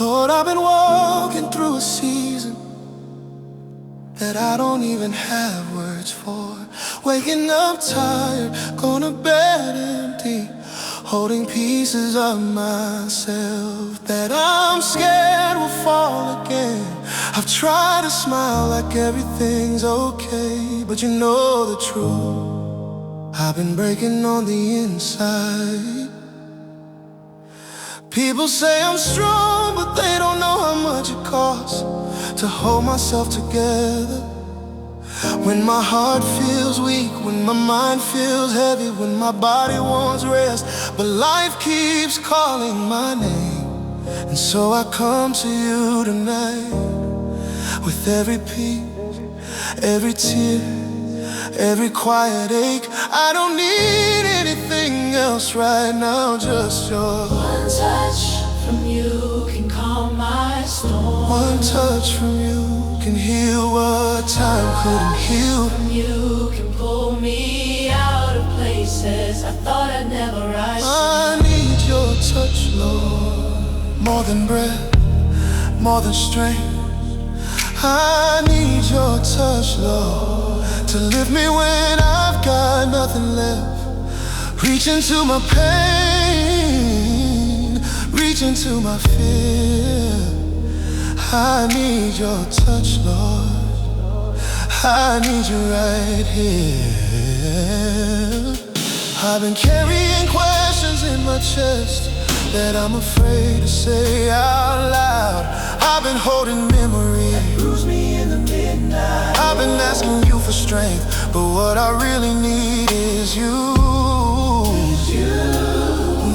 Lord, I've been walking through a season that I don't even have words for. Waking up tired, going to bed empty, holding pieces of myself that I'm scared will fall again. I've tried to smile like everything's okay, but you know the truth, I've been breaking on the inside. People say I'm strong, but they don't know how much it costs to hold myself together. When my heart feels weak, when my mind feels heavy, when my body wants rest, but life keeps calling my name. And so I come to you tonight with every piece, every tear, every quiet ache. I don't need anything else right now, just your one touch from you can calm my storm. One touch from you can heal what time couldn't heal. From you can pull me out of places I thought I'd never rise to. I need your touch, Lord, more than breath, more than strength. I need your touch, Lord, to lift me when I've got nothing left. Reach into my pain, reach into my fear. I need your touch, Lord, I need you right here. I've been carrying questions in my chest that I'm afraid to say out loud. I've been holding memories that bruise me in the midnight. I've been asking you for strength, but what I really need is you.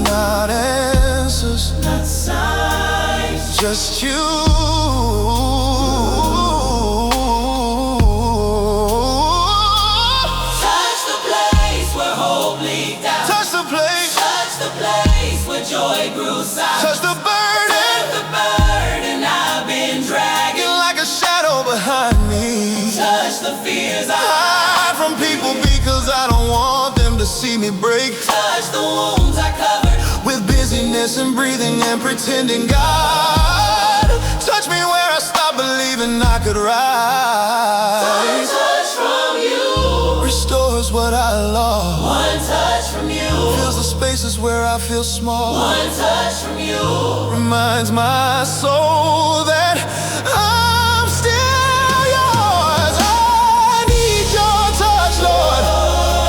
Not answers, not signs, just you. Touch the place where hope leaked out. Touch the place. Touch the place where joy grew silent. Touch the burden. Touch the burden I've been dragging like a shadow behind me. Touch the fears I hide from people because I don't want them to see me break. Touch the wounds I covered with busyness and breathing and pretending. God, touch me where I stopped believing I could rise. One touch from you restores what I lost. One touch from you fills the spaces where I feel small. One touch from you reminds my soul that I'm still yours. I need your touch, Lord.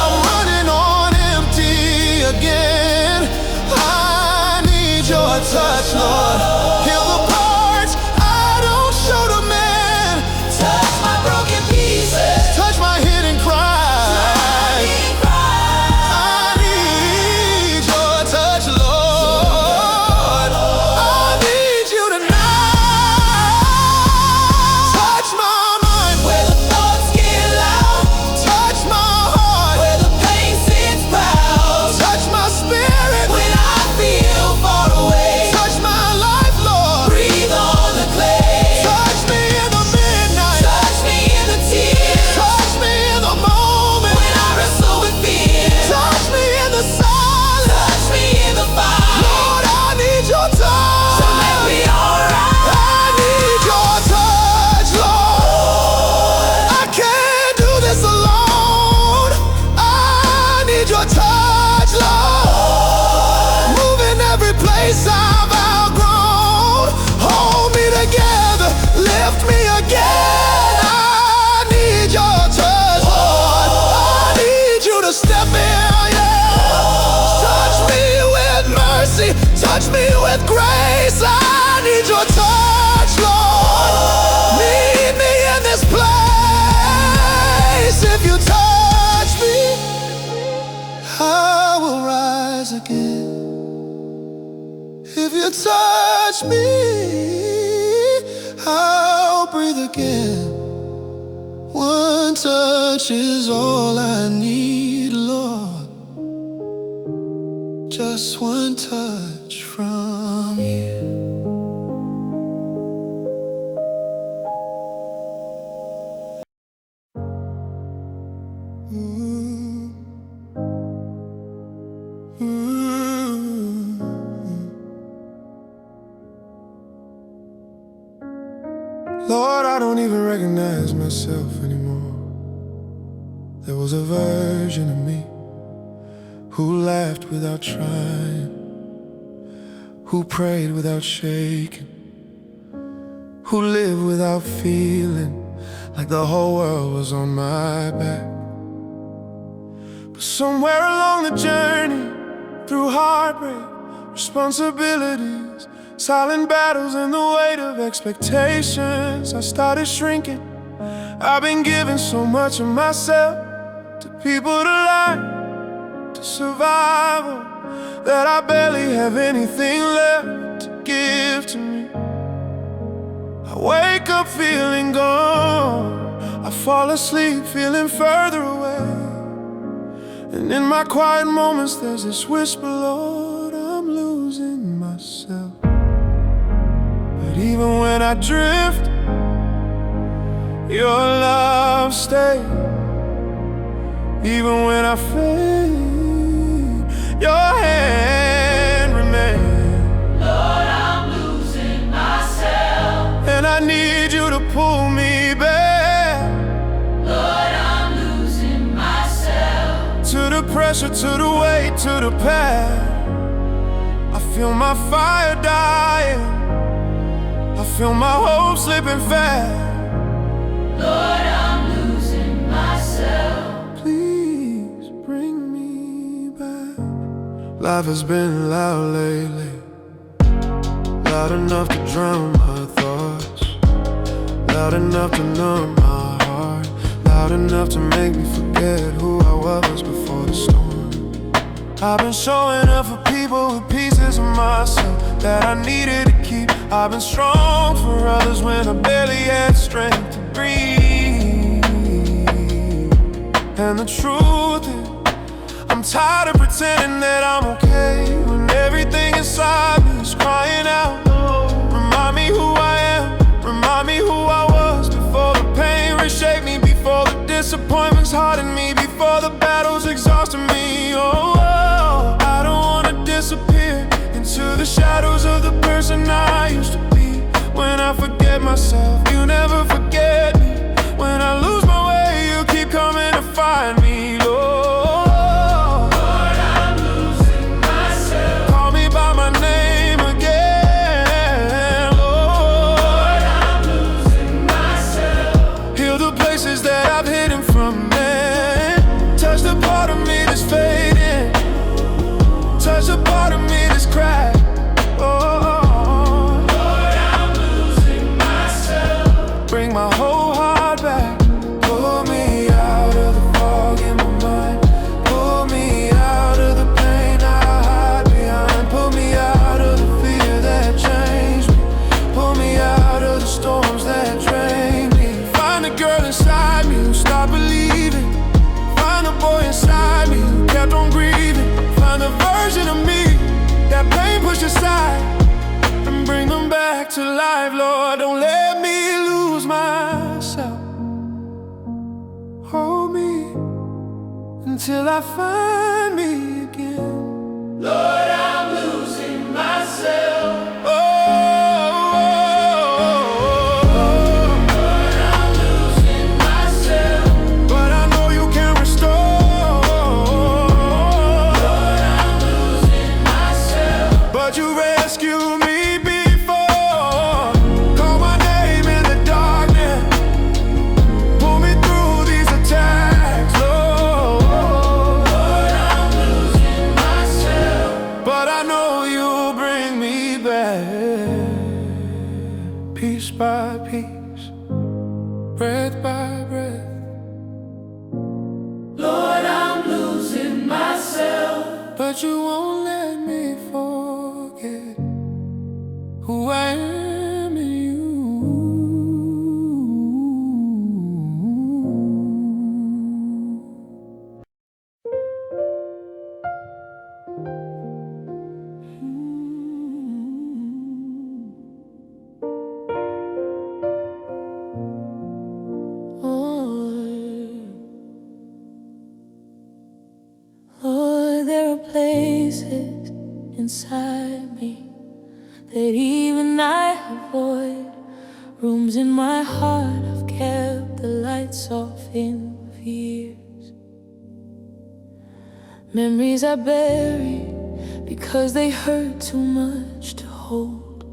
I'm running on empty again. I need your touch, Lord. Heal the parts I don't show to men. Touch my broken pieces. Touch my hidden cries. I need your touch, Lord. I need you tonight. Touch my mind where the thoughts get loud. Touch my heart where the pain sits proud. Touch my spirit when I feel far away. Touch my life, Lord. Breathe on the clay. Touch me in the midnight. Touch me in the tears. Touch me in the moment when I wrestle with fear. Touch me in the silence. Touch me in the fire. Lord, I need your touch to make me alright. I need your touch, Lord. I can't do this alone. I need your touch, Lord. Move in every place I've outgrown. Hold me together, lift me again. I need your touch, Lord. I need you to step in, yeah. Touch me with mercy, touch me with grace. I need your touch, Lord. Meet me in this place. If you touch me, I will rise again. If you touch me, I'll breathe again. One touch is all I need, Lord. Just one touch from you. Lord, I don't even recognize myself anymore. There was a version of me who laughed without trying, who prayed without shaking, who lived without feeling like the whole world was on my back. But somewhere along the journey, through heartbreak, responsibilities, silent battles, and the weight of expectations, I started shrinking. I've been giving so much of myself to people, to lie, to survival, that I barely have anything left to give to me. I wake up feeling gone, I fall asleep feeling further away, and in my quiet moments there's this whisper, Lord, I'm losing myself. But even when I drift, your love stays. Even when I fade, your hand remains. Lord, I'm losing myself, and I need you to pull me back. Lord, I'm losing myself, To the pressure, to the weight, to the path. I feel my fire dying, I feel my hope slipping fast. Lord, I'm losing myself. Please bring me back. Life has been loud lately, loud enough to drown my thoughts, loud enough to numb my heart, loud enough to make me forget who I was before the storm. I've been showing up for people with pieces of myself that I needed to keep. I've been strong for others when I barely had strength to breathe. And the truth is, I'm tired of pretending that I'm okay when everything inside me is crying out. Remind me who I am, remind me who I was before the pain reshaped me, before the disappointments hardened me, before the battles exhausted me. Oh, I don't wanna disappear into the shadows of the person I used to be. When I forget myself, you never forget me. When I lose my way, you keep coming to find me, Lord. Lord, I'm losing myself. Call me by my name again, Lord. Lord, I'm losing myself. Heal the places that I've hidden from men. Touch the part of me that's fading, touch the part of me that's cracked. Bring my whole heart back. Pull me out of the fog in my mind. Pull me out of the pain I hide behind. Pull me out of the fear that changed me. Pull me out of the storms that drain me. Find the girl inside me who stopped believing. Find the boy inside me who kept on grieving. Find the version of me that pain pushed aside, and bring them back to life. Lord, don't let me lose myself. Hold me until I find me again. Lord, I'm losing myself. Lord, I'm losing myself. But I know you can restore. Lord, I'm losing myself. But you rescued me before. Call my name in the darkness, pull me through these attacks, Lord. Lord, I'm losing myself. But I know you'll bring me back, piece by piece, breath by breath. Lord, I'm losing myself. But you won't let me forget who I am in you. Lord, there are places inside me that even I avoid, Rooms in my heart I've kept the lights off in for years. Memories I buried because they hurt too much to hold.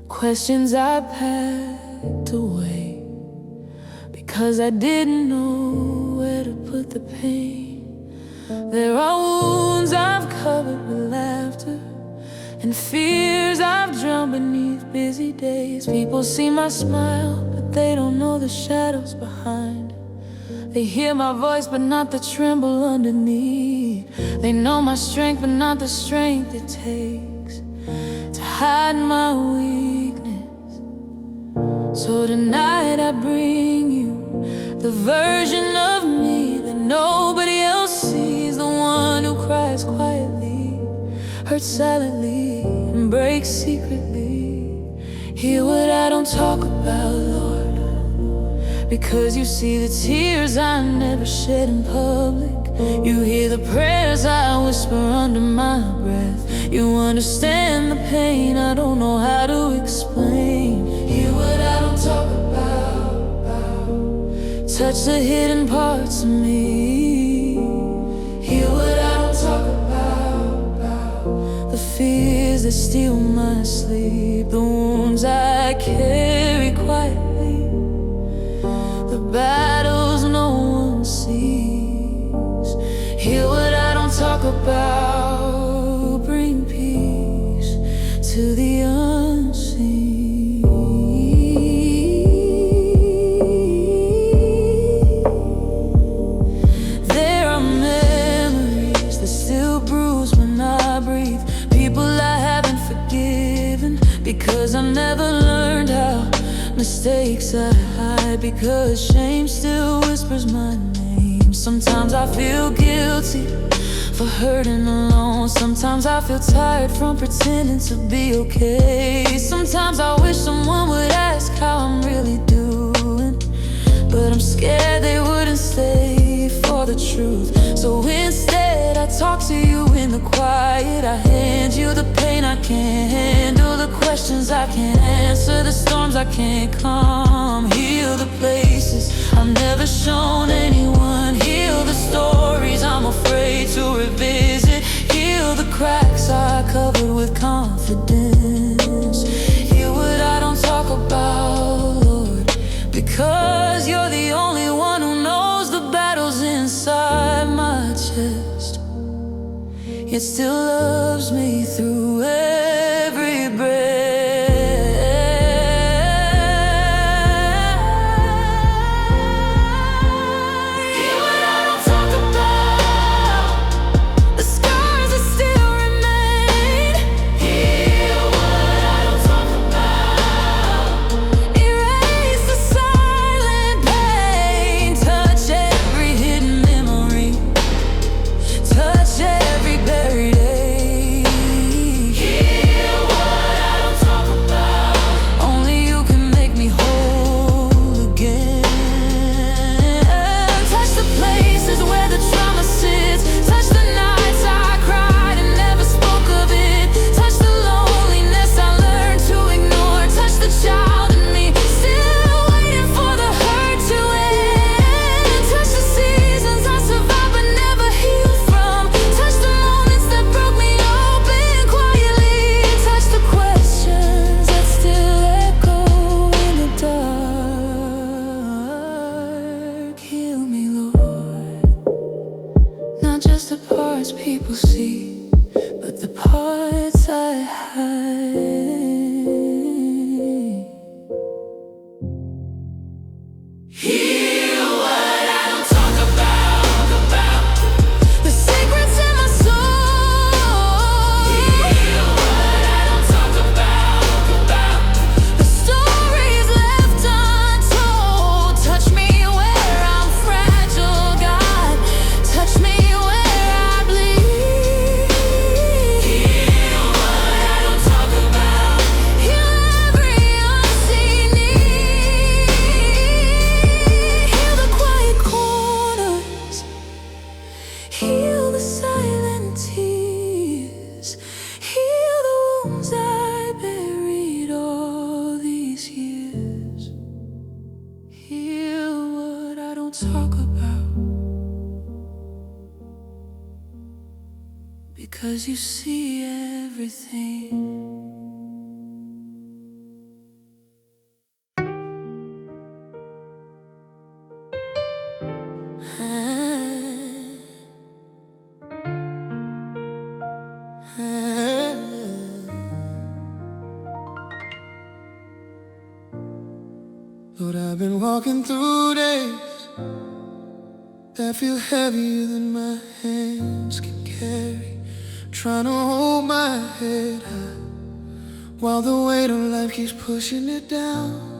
Questions I packed away because I didn't know where to put the pain. There are wounds I've covered with laughter and fears I've drowned beneath busy days. People see my smile, but they don't know the shadows behind. They hear my voice, but not the tremble underneath. They know my strength, but not the strength it takes to hide my weakness. So tonight I bring you the version of me that nobody else sees. The one who cries quietly, hurts silently, and breaks secretly. Hear what I don't talk about, Lord, because you see the tears I never shed in public. You hear the prayers I whisper under my breath. You understand the pain I don't know how to explain. Hear what I don't talk about. Touch the hidden parts of me. Hear what I don't talk about. The fears that steal my sleep, the wounds I carry quietly, the battles no one sees. Hear what I don't talk about. Bring peace to the unseen. There are memories that still bruise when I breathe. People I haven't forgiven because I never learned how. Mistakes I hide because shame still whispers my name. Sometimes I feel guilty for hurting alone. Sometimes I feel tired from pretending to be okay. Sometimes I wish someone would ask how I'm really doing, but I'm scared they wouldn't stay for the truth. So instead I talk to you in the quiet. I hand you the pain I can't handle, the questions I can't answer, the storms I can't calm. Heal the places I've never shown anyone. Heal the stories I'm afraid to revisit. Heal the cracks I covered with confidence. Heal what I don't talk about, Lord, because you're the only one who knows the battles inside my chest, yet still loves me through every breath. Hear what I don't talk about, the scars that still remain. Hear what I don't talk about, erase the silent pain. Touch every hidden memory, touch every buried ache. 'cause you see everything. Lord, I've been walking through days that feel heavier than my hands can carry, trying to hold my head high while the weight of life keeps pushing it down.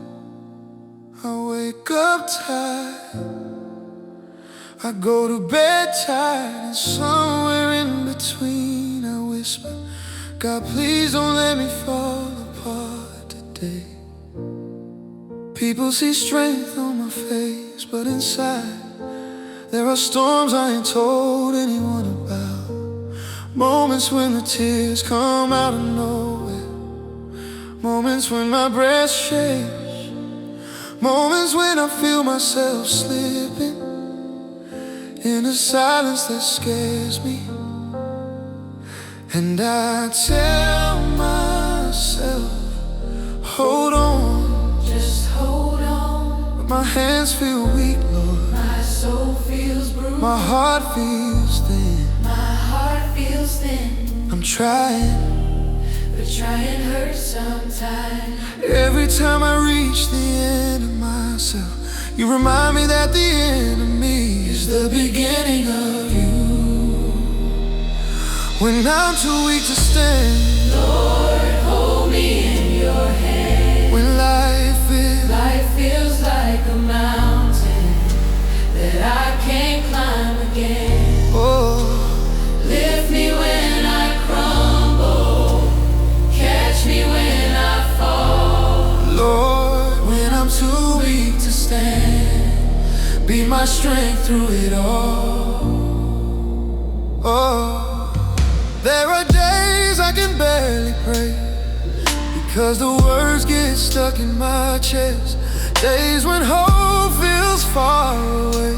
I wake up tired, I go to bed tired, and somewhere in between I whisper, God, please don't let me fall apart today. People see strength on my face, but inside there are storms I ain't told anyone about. Moments when the tears come out of nowhere, moments when my breath shakes, moments when I feel myself slipping in a silence that scares me. And I tell myself, hold on, Just hold on. but my hands feel weak, Lord. My soul feels bruised. My heart feels thin. My heart feels thin. I'm trying, But trying hurts sometimes. every time I reach the end of myself, you remind me that the end of me is the beginning of you. When I'm too weak to stand, Lord, hold me in your hand. when life feels like a mountain that I can't climb again. oh, Lift me when I crumble, catch me when I fall. Lord, when I'm too weak to stand, be my strength through it all. Oh, there are days I can barely pray because the words get stuck in my chest. Days when hope feels far away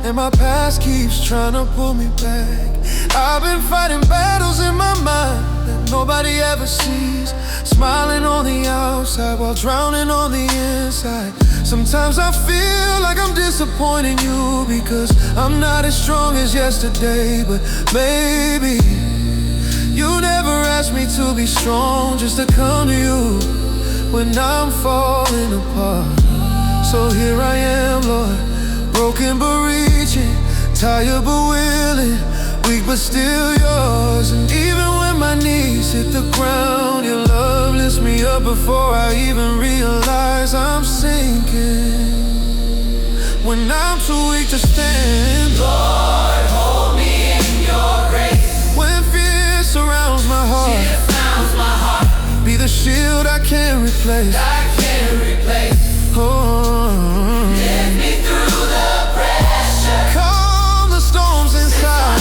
and my past keeps trying to pull me back. I've been fighting battles in my mind that nobody ever sees, smiling on the outside while drowning on the inside. Sometimes I feel like I'm disappointing you because I'm not as strong as yesterday, but maybe you never asked me to be strong, just to come to you when I'm falling apart. So here I am, Lord, broken but reaching, tired but willing, weak but still yours. And even when my knees hit the ground, your love lifts me up before I even realize I'm sinking. When I'm too weak to stand, Lord, hold me in your grace. when fear surrounds my heart, Fear surrounds my heart. be the shield I can't replace. I can't replace. Oh, Lift me through the pressure. calm the storms inside.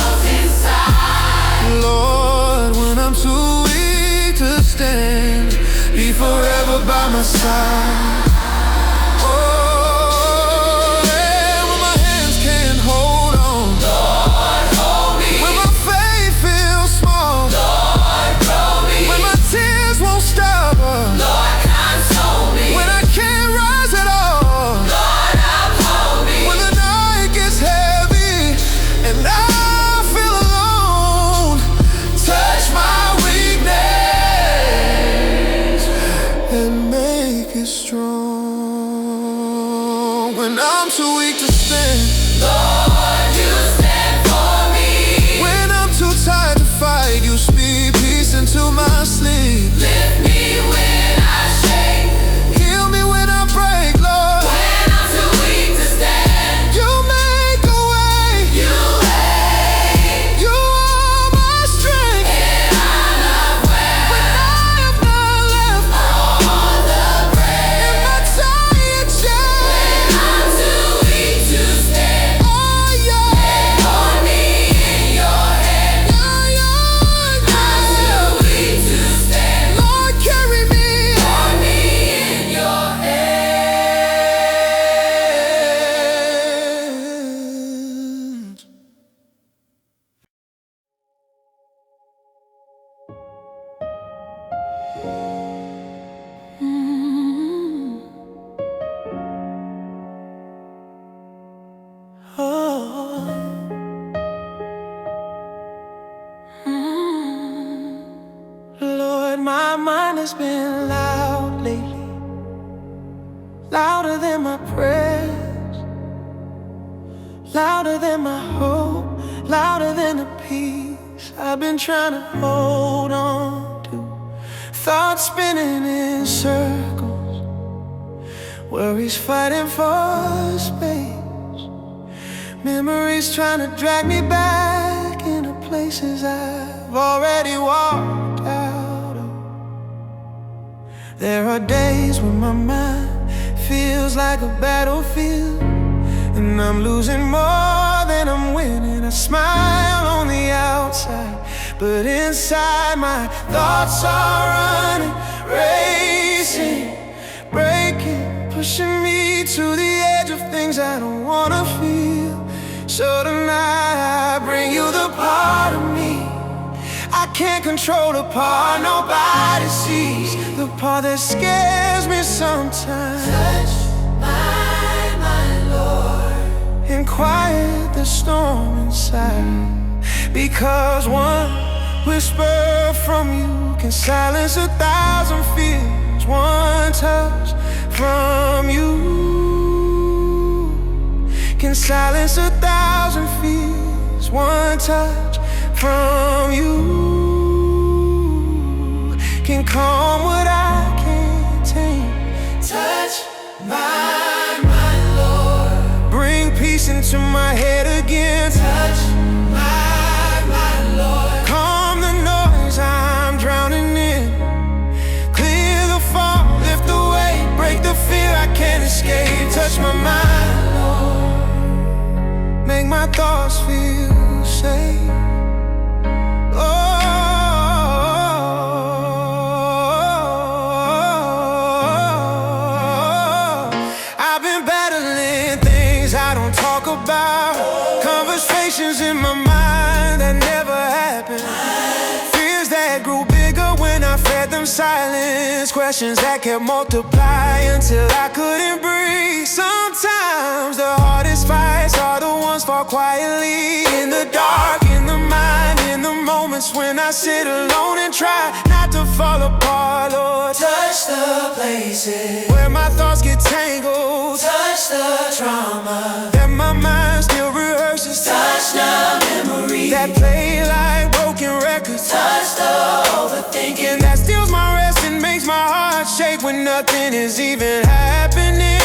Lord, when I'm too weak to stand, be forever by my side. Oh, yeah, when my hands can't hold on, Lord, hold me. when my faith feels small, Lord, grow me. when my tears won't stop, Lord, console me. when I can't rise at all, Lord, uphold me. when the night gets heavy and I feel alone, touch my weakness and make it strong. When I'm too weak to stand, Lord, you stand for me. when I'm too tired to fight, you speak peace into my sleep. Lift me when I shake. Heal me when I break, Lord. When I'm too weak to stand, You make a way. you aid. You are my strength. And I'm not where When I am not left all the brave. in my tired chest, When I'm too weak to stand, oh, has been loud lately, louder than my prayers, louder than my hope, louder than the peace I've been trying to hold on to. Thoughts spinning in circles, worries fighting for space, memories trying to drag me back into places I've already walked out of. There are days when my mind feels like a battlefield, and I'm losing more than I'm winning. I smile on the outside, but inside my thoughts are running, racing, breaking, pushing me to the edge of things I don't wanna feel. So tonight I bring you the part of me I can't control, the part nobody sees, the part that scares me sometimes. Touch my mind, Lord, and quiet the storm inside, because one whisper from you can silence 1,000 fears. One touch from you can silence 1,000 fears. One touch from you can calm what I can't tame. Touch my mind, Lord, bring peace into my head again. Touch my mind, Lord, calm the noise I'm drowning in, clear the fog, lift the weight, break the fear I can't escape. Touch my mind, Lord, make my thoughts feel safe. Conversations in my mind that never happened, fears that grew bigger when I fed them silence, questions that kept multiplying until I couldn't breathe. Sometimes the hardest fights are the ones fought quietly, in the dark, in the mind, in the moments when I sit alone and try not to fall apart. Lord, touch the places where my thoughts get tangled, touch the trauma that my mind still rehearses, touch the memories that play like broken records, touch the overthinking that steals my rest and makes my heart shake when nothing is even happening.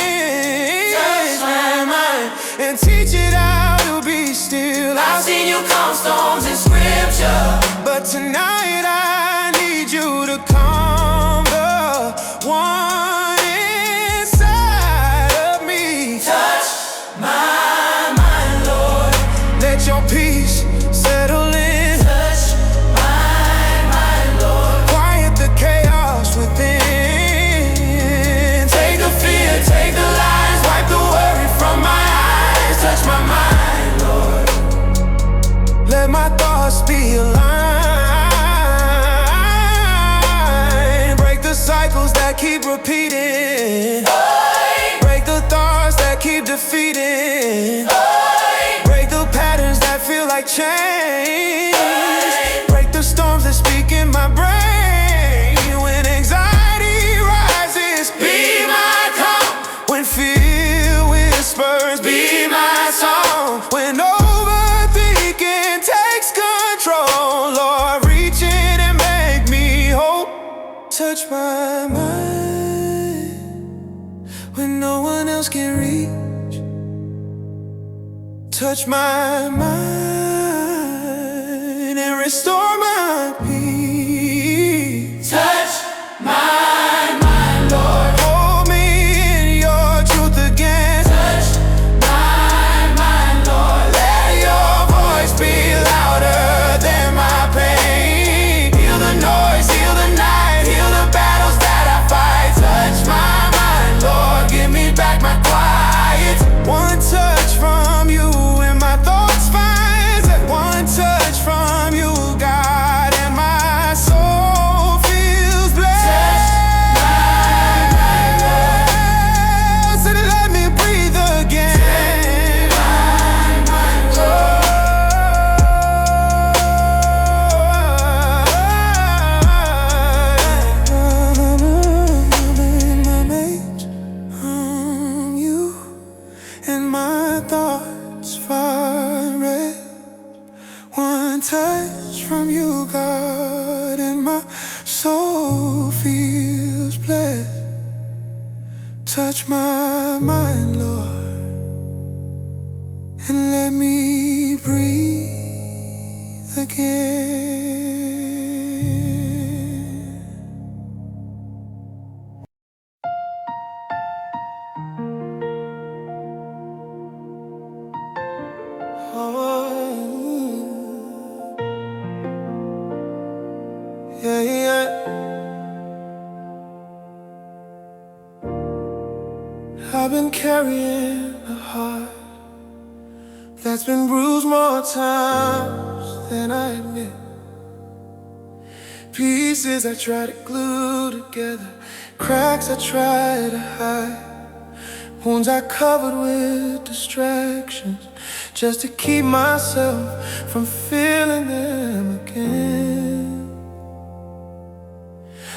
Touch my mind and teach it how to be still. I've seen you calm storms in scripture, but tonight I need you to calm the one inside of me. Touch my mind, Lord, let your peace settle in. Touch my mind, Lord, quiet the chaos within. Take the fear, take the lies, wipe the worry from my eyes. Touch my mind, Lord, let my thoughts be aligned. Break the cycles that keep repeating, break the thoughts that keep defeating, break the patterns that feel like change, break the storms that speak in my brain when anxiety rises. Be my calm when fear whispers, be my song when overthinking takes control. Lord, reach in and make me whole. Touch my mind when no one else can reach. Touch my mind and restore my peace. Touch my mind, Lord, hold me in your truth again. Touch my mind, Lord, let your voice be louder than my pain. Heal the noise, heal the night, heal the battles that I fight. Touch my mind, Lord, give me back my quiet. One touch from you and my thoughts find one touch from you, God. Touch my mind, Lord, and let me breathe again. Oh, yeah, yeah. I've been carrying a heart that's been bruised more times than I admit. Pieces I try to glue together, cracks I try to hide, wounds I covered with distractions just to keep myself from feeling them again.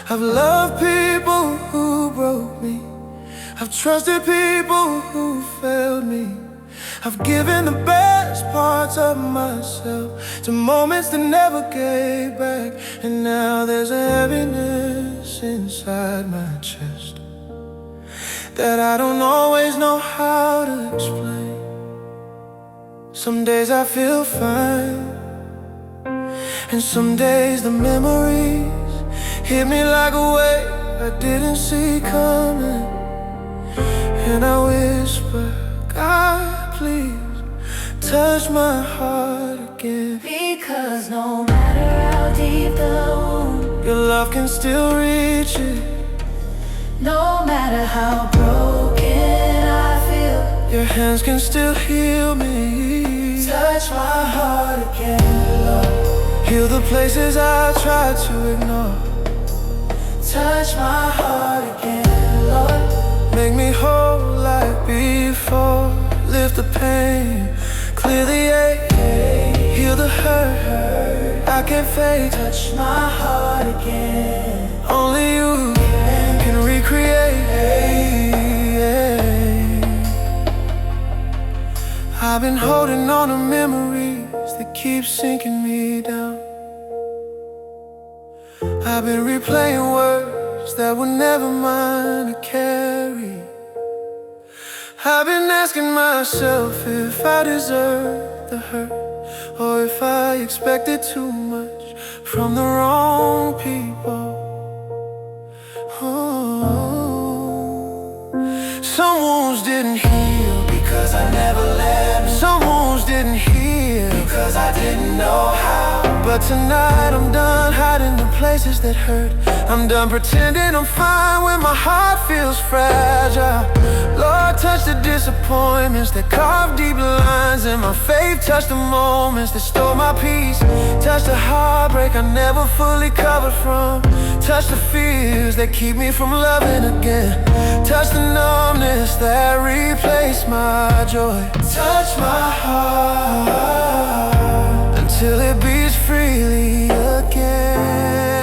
I've loved people who broke me, I've trusted people who failed me. I've given the best parts of myself to moments that never gave back. And now there's a heaviness inside my chest that I don't always know how to explain. Some days I feel fine, and some days the memories hit me like a wave I didn't see coming. And I whisper, God, please touch my heart again. Because no matter how deep the wound, your love can still reach it. no matter how broken I feel, your hands can still heal me. touch my heart again, Lord. Heal the places I tried to ignore. Touch my heart again, Lord. Make me whole like before. Lift the pain, clear the ache, heal the hurt I can't fake. Touch my heart again. Only you can recreate. I've been holding on to memories that keep sinking me down. I've been replaying words that were never mine to carry. I've been asking myself if I deserve the hurt, or if I expected too much from the wrong people. Oh. Some wounds didn't heal because I never let them. Some wounds didn't heal because I didn't know how. But tonight I'm done hiding the places that hurt. I'm done pretending I'm fine when my heart feels fragile. Lord, touch the disappointments that carve deep lines in my faith. Touch the moments that stole my peace. Touch the heartbreak I never fully covered from. Touch the fears that keep me from loving again. Touch the numbness that replaced my joy. Touch my heart until it beats freely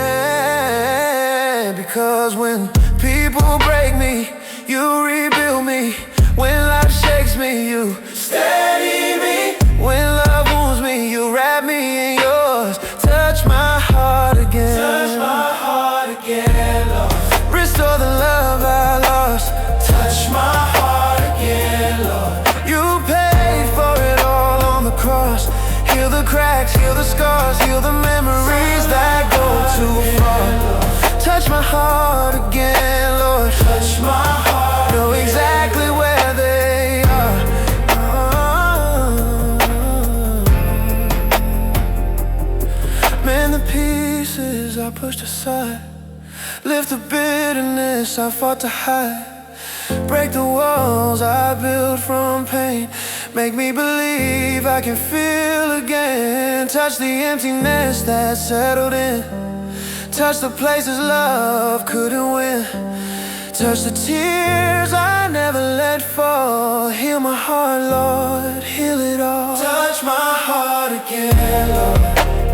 again. Because when people break me, you rebuild me. When life shakes me, you steady me. When love wounds me, you wrap me in yours. Touch my heart again. Touch my heart again, Lord. Restore the love I lost. Touch my heart again, Lord. You paid for it all on the cross. Heal the cracks, heal the scars, heal the memories that go too far. Touch my heart again, Lord. Touch my heart. Know exactly where they are. Mend the pieces I pushed aside. Lift the bitterness I fought to hide. Break the walls I built from pain. Make me believe I can feel again. Touch the emptiness that settled in. Touch the places love couldn't win. Touch the tears I never let fall. Heal my heart, Lord, heal it all. Touch my heart again, Lord.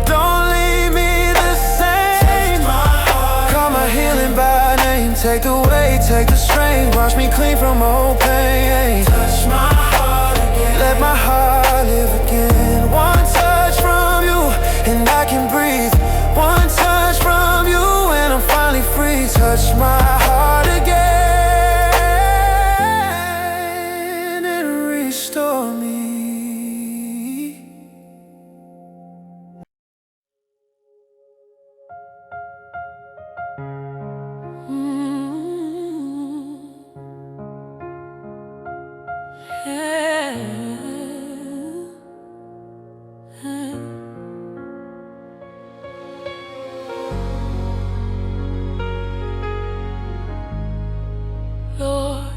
Don't leave me the same. Touch my heart. Call my healing by name. Take the weight, take the strain. Wash me clean from old pain. Touch my heart again. Let my heart live again. One touch from you and I can breathe. One touch from you and I'm finally free. Touch my heart again. Lord,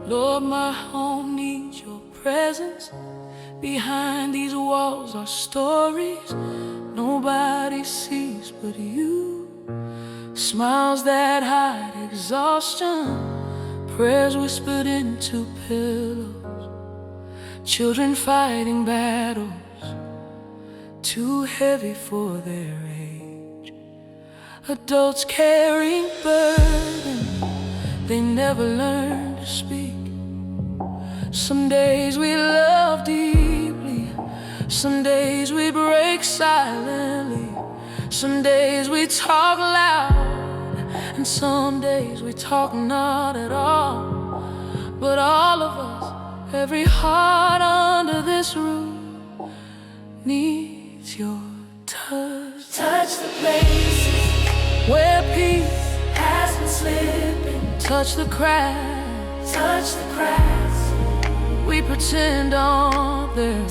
Lord, my home needs your presence. Behind these walls are stories nobody sees but you. Smiles that hide exhaustion, prayers whispered into pillows, children fighting battles too heavy for their age, adults carrying burdens they never learned to speak. Some days we love deeply, some days we break silently, some days we talk loud, and some days we talk not at all. But all of us, every heart under this roof, needs your touch. Touch the places where peace has been slipping. Touch the cracks, touch the cracks we pretend aren't there.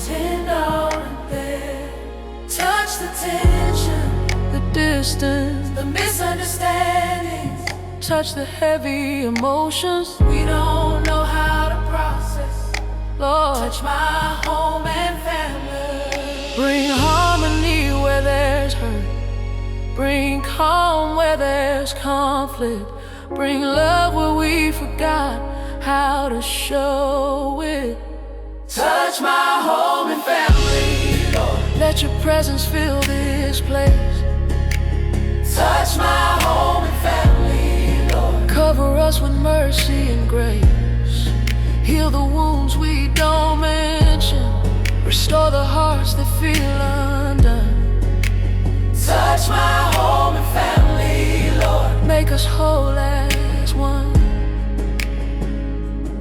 Touch the tension, the distance, the misunderstandings. Touch the heavy emotions we don't know how to process. Lord, touch my home and family. Bring harmony where there's hurt. Bring calm where there's conflict. Bring love where we forgot how to show it. Touch my home and family, Lord. Let your presence fill this place. Touch my home and family, Lord. Cover us with mercy and grace. Heal the wounds we don't mention. Restore the hearts that feel undone. Touch my home and family, Lord. Make us whole as one.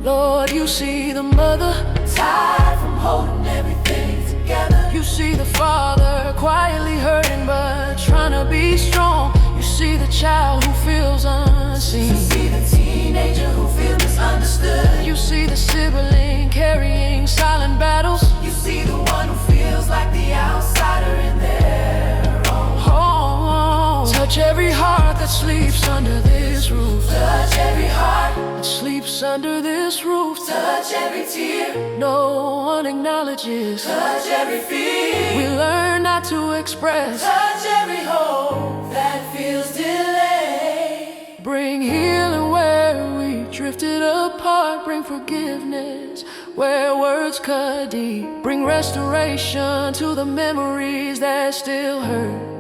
Lord, you see the mother tired from holding everything together. You see the father quietly hurting but trying to be strong. You see the child who feels unseen. You see the teenager who feels misunderstood. You see the sibling carrying silent battles. You see the one who feels like the outsider in their own home. Touch every heart that sleeps under this roof. Touch every heart that sleeps under this roof. Touch every tear no one acknowledges. Touch every fear we learn not to express. Touch every hope that feels delayed. Bring healing where we drifted apart. Bring forgiveness where words cut deep. Bring restoration to the memories that still hurt.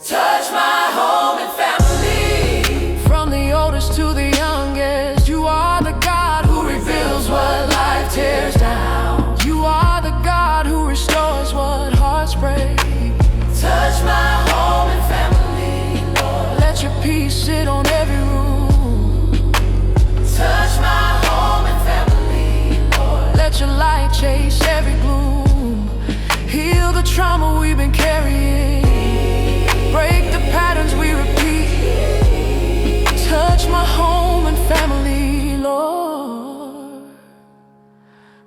Touch my home and family. From the oldest to the youngest, you are the God who reveals what life tears down. You are the God who restores what hearts break. Touch my home and family, Lord. Let your peace sit on every room. Touch my home and family, Lord. Let your light chase every gloom. Heal the trauma we've been carrying. Break the patterns we repeat. Touch my home and family, Lord.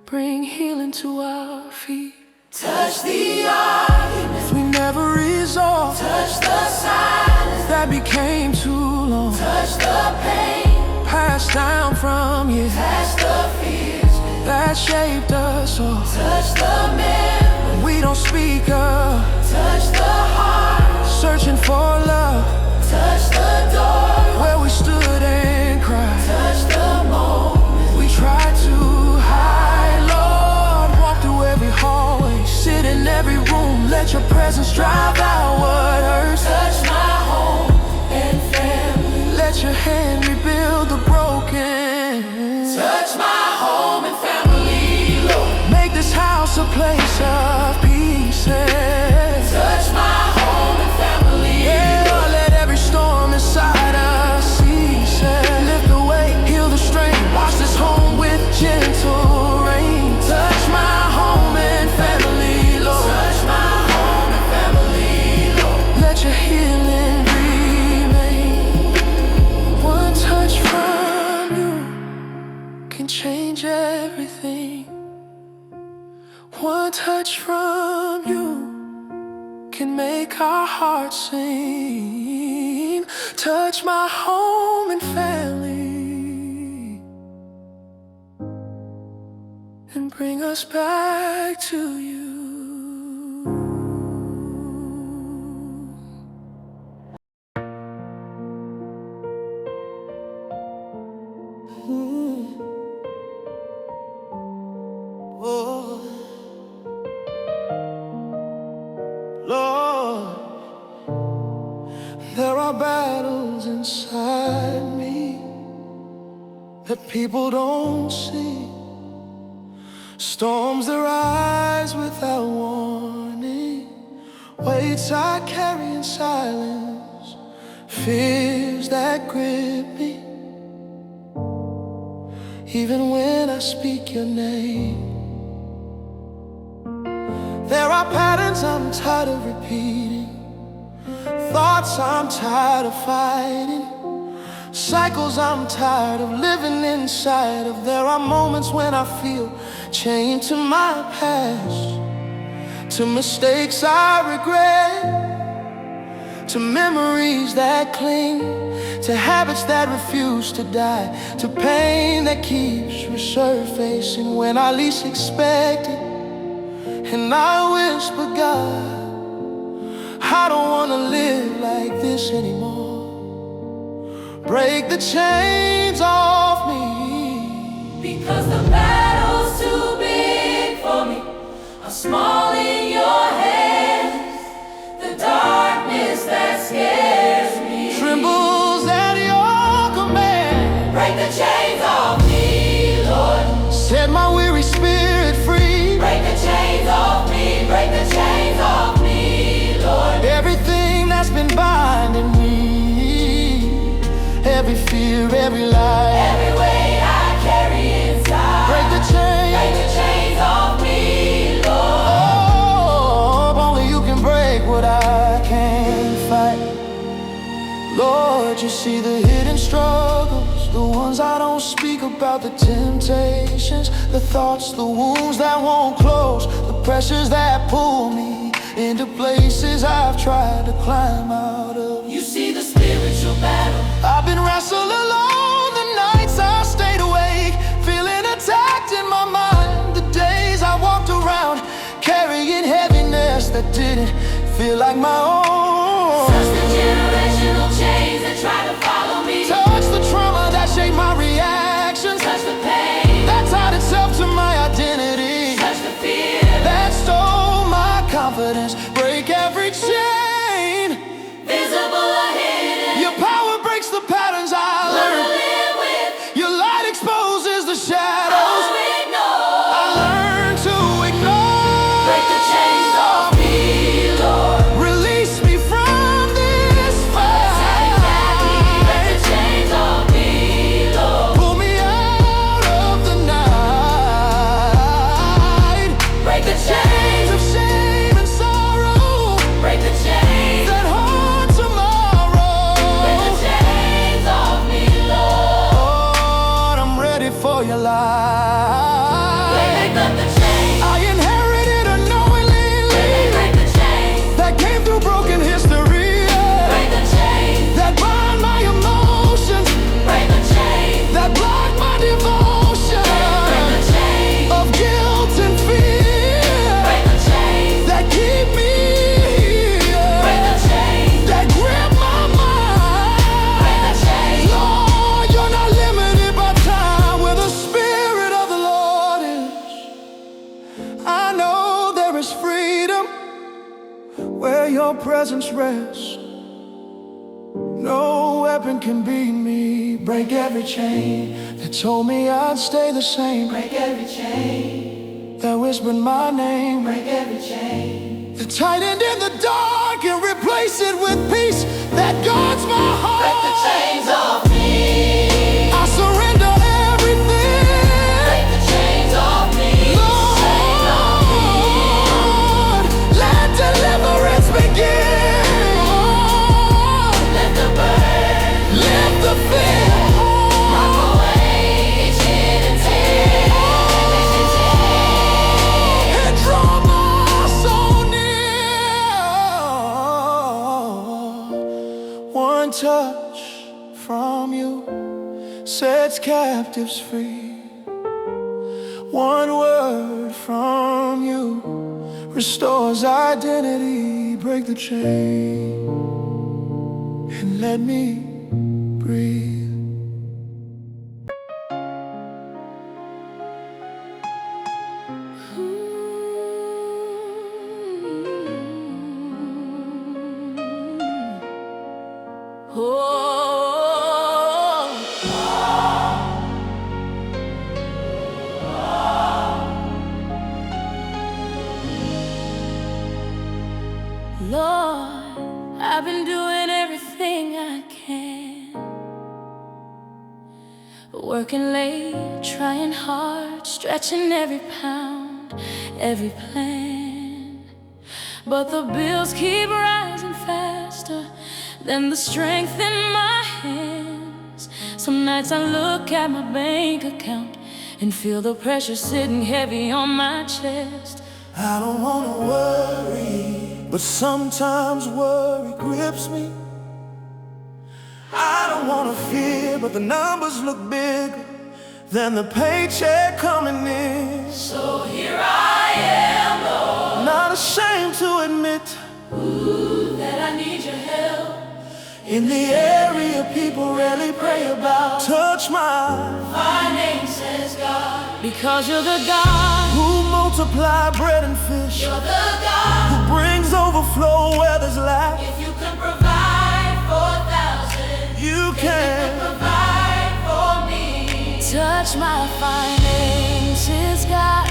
Bring healing to our feet. Touch the arguments we never resolved. Touch the silence that became too long. Touch the pain passed down from years. Touch the fears that shaped us all. Touch the memories we don't speak of. Touch the heart searching for love. Touch the door where we stood and cried. Touch the moment we tried to hide. Lord, walk through every hallway, sit in every room. Let your presence drive out what hurts. Touch my home and family. Let your hand rebuild the broken. Touch my home and family, Lord. Make this house a place of peace. Touch my home and family, yeah. Let every storm inside us cease. Lift the weight, heal the strain. Wash this home with gentle rain. Touch my home and family, Lord. Touch my home and family, Lord. Let your healing remain. One touch from you can change everything. One touch from you can make our hearts sing. Touch my home and find family and bring us back to you. Oh, Lord, there are battles inside me that people don't see. Storms that rise without warning, weights I carry in silence, fears that grip me. Even when I speak your name, there are patterns I'm tired of repeating, thoughts I'm tired of fighting, cycles I'm tired of living inside of. There are moments when I feel chained to my past, to mistakes I regret, to memories that cling, to habits that refuse to die, to pain that keeps resurfacing when I least expect it. And I whisper, God, I don't want to live like this anymore. Break the chains off me, because the battle's too big for me. I'm small in your hands. The darkness that scares me trembles at your command. Break the chains off me, Lord. Set my weary spirit free. Break the chains off me. Break the chains off me, Lord. Everything that's been binding me, every fear, every lie, every weight I carry inside. break the chains. Break the chains off me, Lord. Oh, only you can break what I can't fight. Lord, you see the hidden struggles, the ones I don't speak about, the temptations, the thoughts, the wounds that won't close, the pressures that pull me into places I've tried to climb out of. You see the spiritual battle. I've been wrestling alone, the nights I stayed awake, feeling attacked in my mind, the days I walked around carrying heaviness that didn't feel like my own. Touch the generational chains that try to follow me. Touch the trauma that shaped my reactions. Touch the pain that tied itself to my identity. touch the fear That stole my confidence. Break every chain, visible or hidden. your power breaks the patterns I Learn to learned. live with, Your light exposes the shadows oh, I ignore. learned to ignore. Break the chains off me, Lord. Release me from this Break the fight. chains off me, Lord. Pull me out of the night. Break the Chains chains, of shame and sorrow break the chains, that haunt tomorrow. break the chains off me, Lord. Lord, I'm ready for your light. Break up the chains, I inherited unknowingly break the chains, that came through broken history, break the chains, that bind my emotions, break the chains, that block my devotion break the chains, of guilt and fear, break the chains, that keep me break the here, chains, that grip my mind. break the chains. Lord, you're not limited by time. Where the Spirit of the Lord is, I know there is freedom. Where your presence rests, no weapon can beat me. Break every chain that told me I'd stay the same. Break every chain, That whispered my name, break every chain, that tightened in the dark and replace it with peace that guards my heart. break the chains off me, I surrender everything. break the chains off me, Lord, let deliverance begin. let the burden Lift the fear. rock away each hidden tear. And draw my soul near. One touch from from you sets captives free. One word from you restores identity. Break the chain and let me breathe. Lord, I've been doing everything I can, working late, trying hard, stretching every pound, every plan. But the bills keep rising faster than the strength in my hands. Some nights I look at my bank account and feel the pressure sitting heavy on my chest. I don't wanna worry, but sometimes worry grips me. I don't wanna fear, but the numbers look bigger than the paycheck coming in. So here I am, Lord, not ashamed to admit that I need your help in the area people rarely pray about. Touch my finances, God, because you're the God who multiply bread and fish. You're the God who brings overflow where there's lack. If you can provide for 1,000, you can provide for me. Touch my finances, God.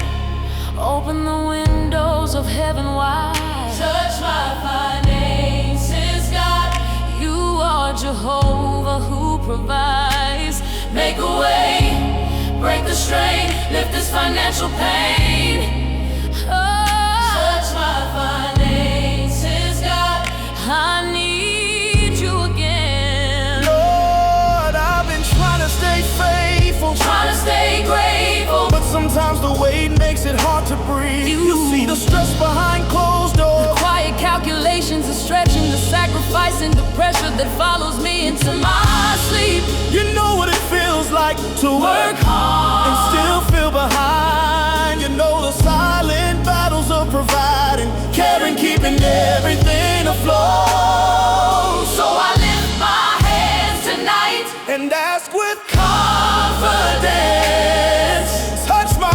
Open the windows of heaven wide. Touch my finances, God. You are Jehovah who provides. Make a way, break the strain, lift this financial pain. Touch my finances, God. I need you again. Lord, I've been trying to stay faithful, trying to stay grateful, but sometimes the weight makes it hard to breathe. You see the stress behind closed doors, the quiet calculations, the stretching, the sacrifice, and the pressure that follows me into my sleep. You know what it feels like to work hard and still feel behind. You know the silent battles of providing, caring, keeping everything afloat. So I lift my hands tonight and ask with confidence. Touch my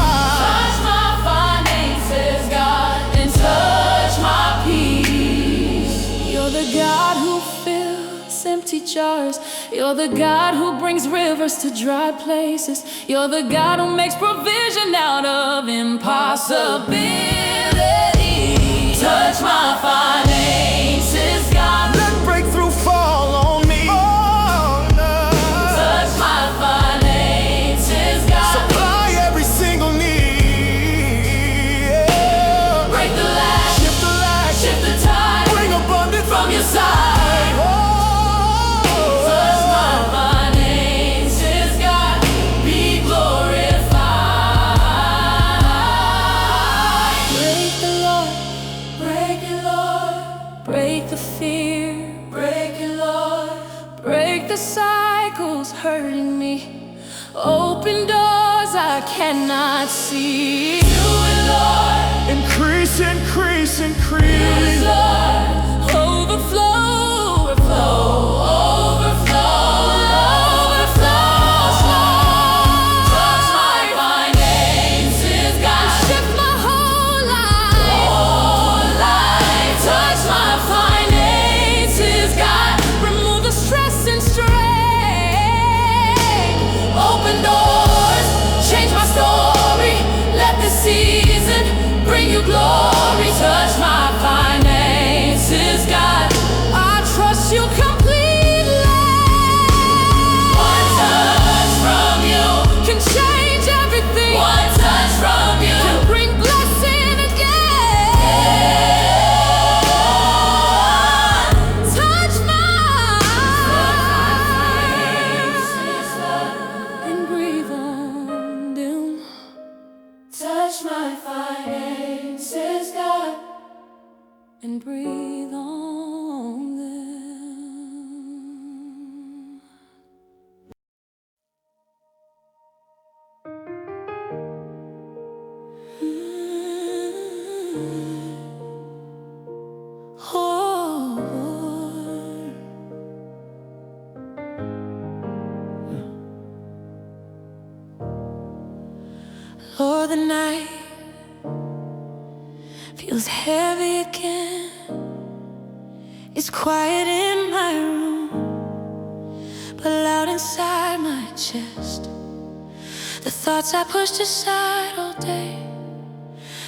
finances, God, and touch my peace. You're the God who fills empty jars. You're the God who brings rivers to dry places. You're the God who makes provision out of impossibility. Touch my finances, God. Let breakthrough fall on me. Oh, no. Touch my finances, God. Supply every single need. Yeah. Break the lack, shift the tide, bring abundance from your side. Oh. Touch my finances, God. Be glorified. Break the Lord, break it, Lord. Break the fear, break it, Lord. Break the cycles hurting me. Open doors I cannot see. Do it, Lord. Increase, increase, Do increase. it, Lord. Overflow, overflow, overflow, overflow. Touch my finances, God. Shift my whole life. Touch my finances, God. Remove the stress and strain. Open doors, change my story. Let this season bring you glory. Touch my finances, God. I trust you completely. One touch from you can change everything. One touch from you can bring blessing again. Touch my and breathe on them. Touch my finances, God, and breathe on them. Lord, the night feels heavy again. It's quiet in my room, but loud inside my chest. The thoughts I pushed aside all day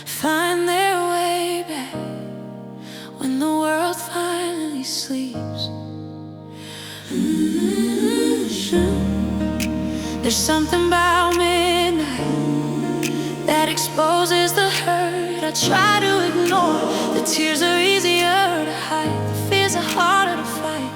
find their way back when the world finally sleeps. There's something about midnight that exposes the hurt I try to ignore. The tears are easier to hide, the fears are harder to fight,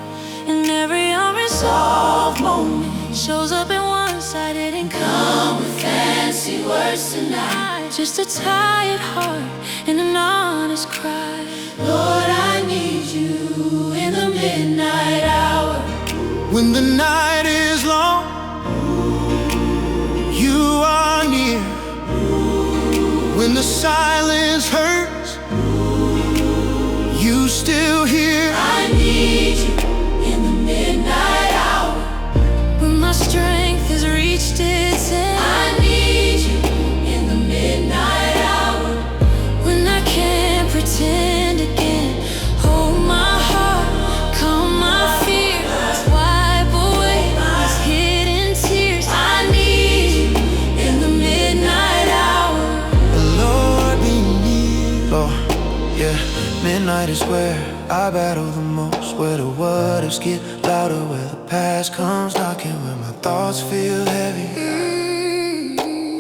and every unresolved moment shows up in one side. It didn't come with fancy words tonight, just a tired heart and an honest cry. Lord, I need you in the midnight hour. When the night is long, you are near. When the silence hurts, you still hear. I need you in the midnight hour. When my strength has reached its end, I need you in the midnight hour. When I can't pretend again, hold my heart, calm my fears, wipe away these hidden tears. I need you in the midnight hour. The Lord be near. Lord, yeah, midnight is where I battle the most, where the waters get louder, where the past comes knocking, where my thoughts feel heavy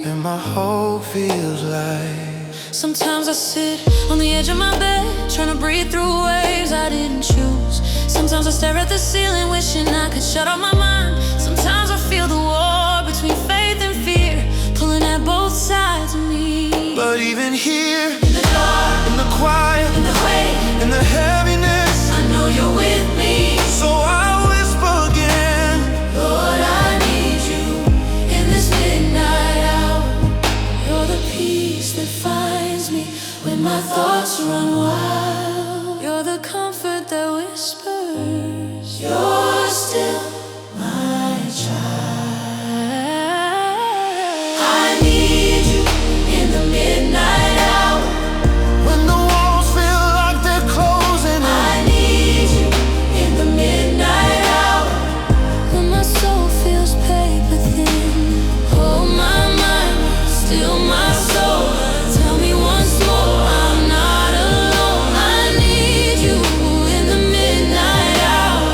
and my hope feels light. Sometimes I sit on the edge of my bed, trying to breathe through waves I didn't choose. Sometimes I stare at the ceiling, wishing I could shut off my mind. Sometimes I feel the war between faith and fear, pulling at both sides of me. But even here, In the dark, in the quiet, in the weight, in the heaviness, I know you're with me. so I whisper again. Lord, I need you in this midnight hour. You're the peace that finds me when my thoughts run wild. You're the comfort that whispers, you're still my child. I need you in the midnight hour. When the walls feel like they're closing in, I need you in the midnight hour. When my soul feels paper thin, hold my mind, still my soul. Tell me once more I'm not alone. I need you in the midnight hour.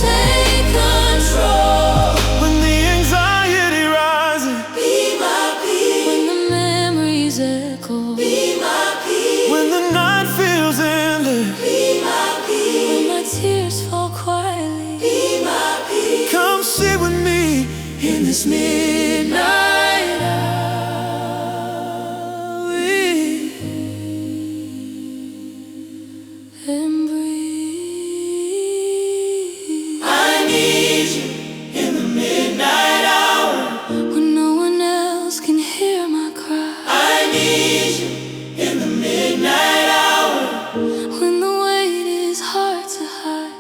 Take control. when the anxiety rises, Be my peace. When the memories echo, be my peace. when the night feels endless, Be my peace. When my tears fall quietly, be my peace. come sit with me In this midnight hour, and breathe. I need you in the midnight hour, when no one else can hear my cry. I need you in the midnight hour, when the weight is hard to hide.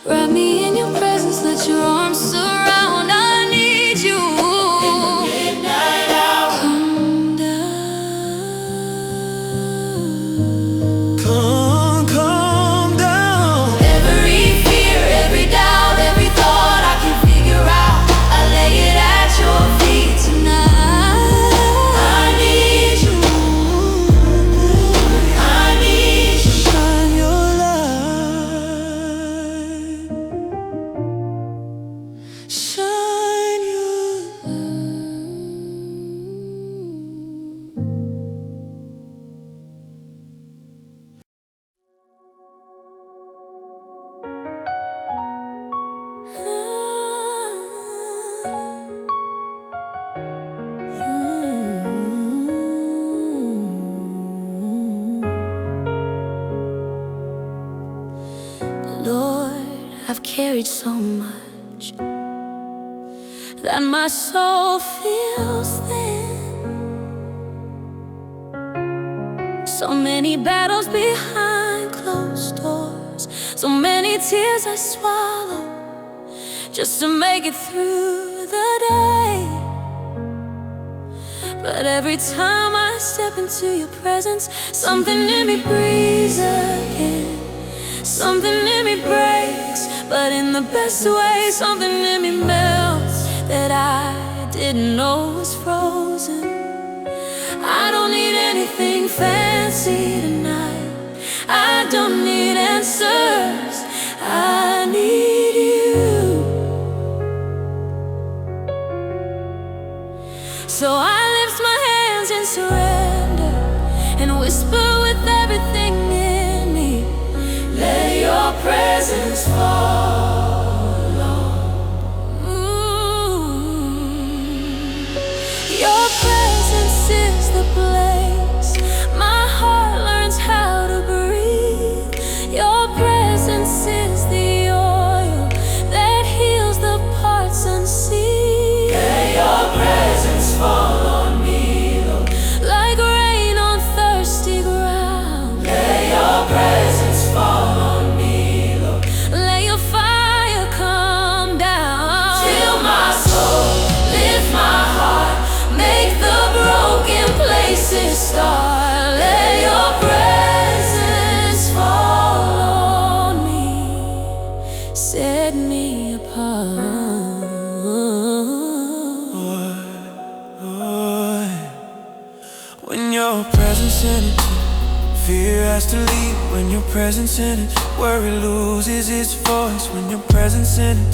Wrap me in your presence, let your arms surround. I need you in the midnight hour. Come down. Come down. Every fear, every doubt, every thought I can figure out, I lay it at your feet tonight. I need you. I need you. Shine your light. Shine your Lord, I've carried so much that my soul feels thin. So many battles behind closed doors, so many tears I swallow just to make it through the day. But every time I step into your presence, something in me breathes again. Something in me breaks, but in the best way. Something in me melts that I didn't know was frozen. I don't need anything fancy tonight. I don't need answers, I need you. So I lift my hands in surrender and whisper with everything in me, let your presence fall on. Your presence is the place my heart learns how to breathe. Your presence is the oil that heals the parts unseen. Let your presence fall on me, Lord, like rain on thirsty ground. Let your presence fall on me, Lord. Let your fire come down. Fill my soul, lift my heart, make the broken places start. Let your presence fall on me, set me apart. When your presence in it, fear has to leave. When your presence in it, worry loses its voice. When your presence in it,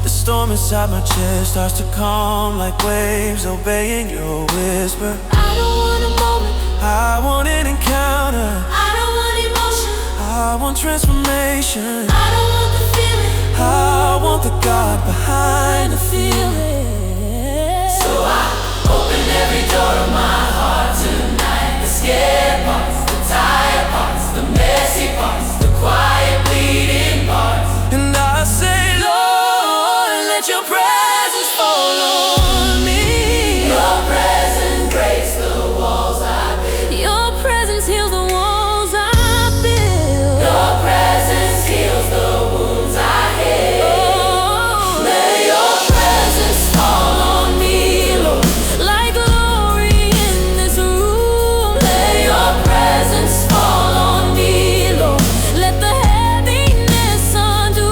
the storm inside my chest starts to calm like waves, obeying your whisper. I don't want a moment, I want an encounter. I don't want emotion, I want transformation. I don't want the feeling, I want the God behind the feeling. So I open every door of my heart tonight. The scared parts, the tired parts, the messy parts, the quiet bleeding parts. And I say, Lord, let your presence fall on me. Your presence breaks the walls I build. Your presence heals the walls I build. Your presence heals the wounds I heal. Oh, Let your presence fall on me, Lord. like glory in this room. Let your presence fall on me, Lord. Let the heaviness undo.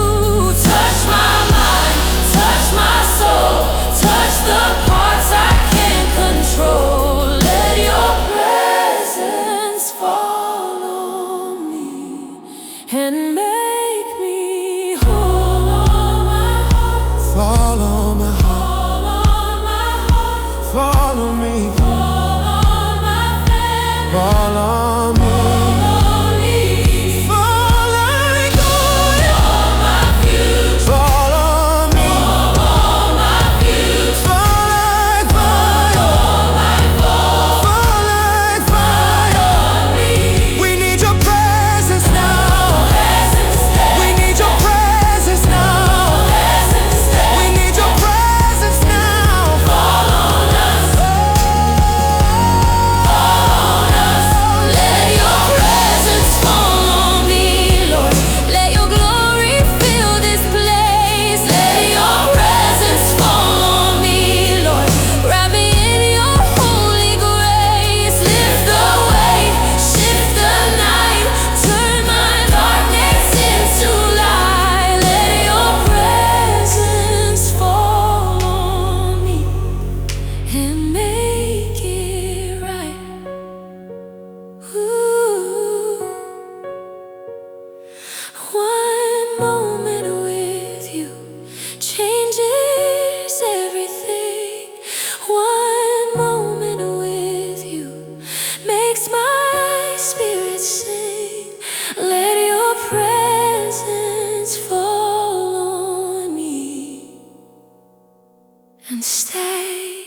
Touch my mind, touch my soul, touch the parts I can't control. Let your presence fall on me and make me whole. Fall on my heart, fall on me, fall on me. Fall like oil, fall on me. Fall like fire, fall like fire. We need your presence now. We need your presence now. We need your presence now. Fall on us. Let your presence fall on me, Lord. Let your glory fill this place. Let your presence fall on me, Lord. Wrap me in your holy grace. Lift the weight, shift the night, turn my darkness into light. Let your presence fall on me and make it right. Ooh. One moment with you changes everything. One moment with you makes my spirit sing. Let your presence fall on me and stay.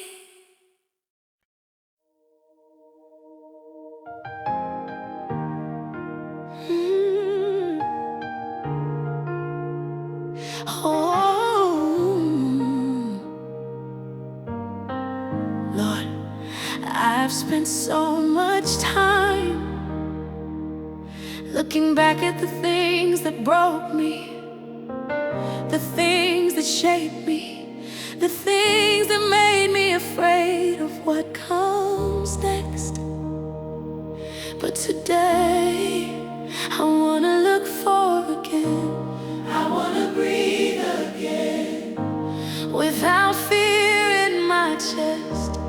Mm. Oh, Lord, I've spent so much time looking back at the things that broke me, the things that shaped me, the things that made me afraid of what comes. Today, I wanna look for again. I wanna breathe again. Without fear in my chest,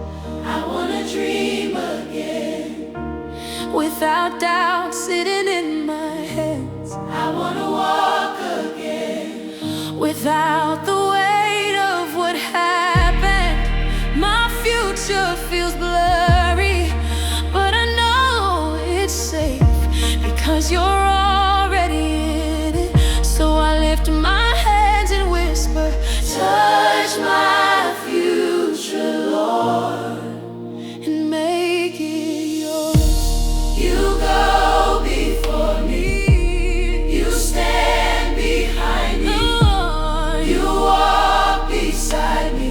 I wanna dream again. Without doubt sitting in my hands, I wanna walk again. Without the weight of what happened, my future feels blurry, but I know it's safe because you're already in it. So I lift my hands and whisper, touch my future, Lord, and make it yours. You go before me, you stand behind me, you walk beside me.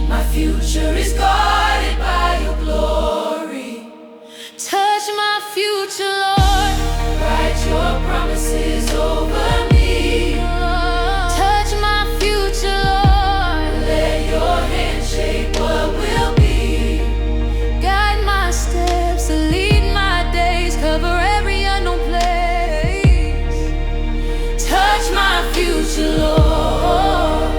My future is guarded by your glory. Touch my future, Lord, write your promises over me. Touch my future, Lord, let your hand shape what will be. Guide my steps, lead my days, cover every unknown place. Touch my future, Lord,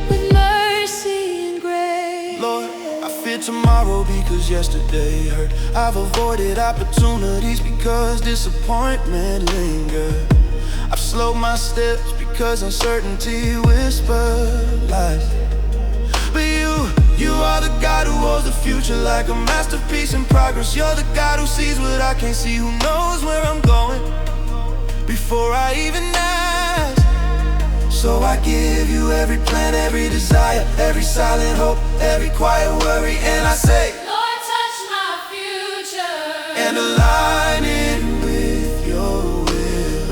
with mercy and grace. Lord, I fear tomorrow because yesterday hurt. I've avoided opportunities because disappointment lingered. I've slowed my steps because uncertainty whispered lies. But you are the God who holds the future like a masterpiece in progress. You're the God who sees what I can't see, who knows where I'm going before I even ask. So I give you every plan, every desire, every silent hope, every quiet worry, and I say, Lord, touch my future and align it with your will.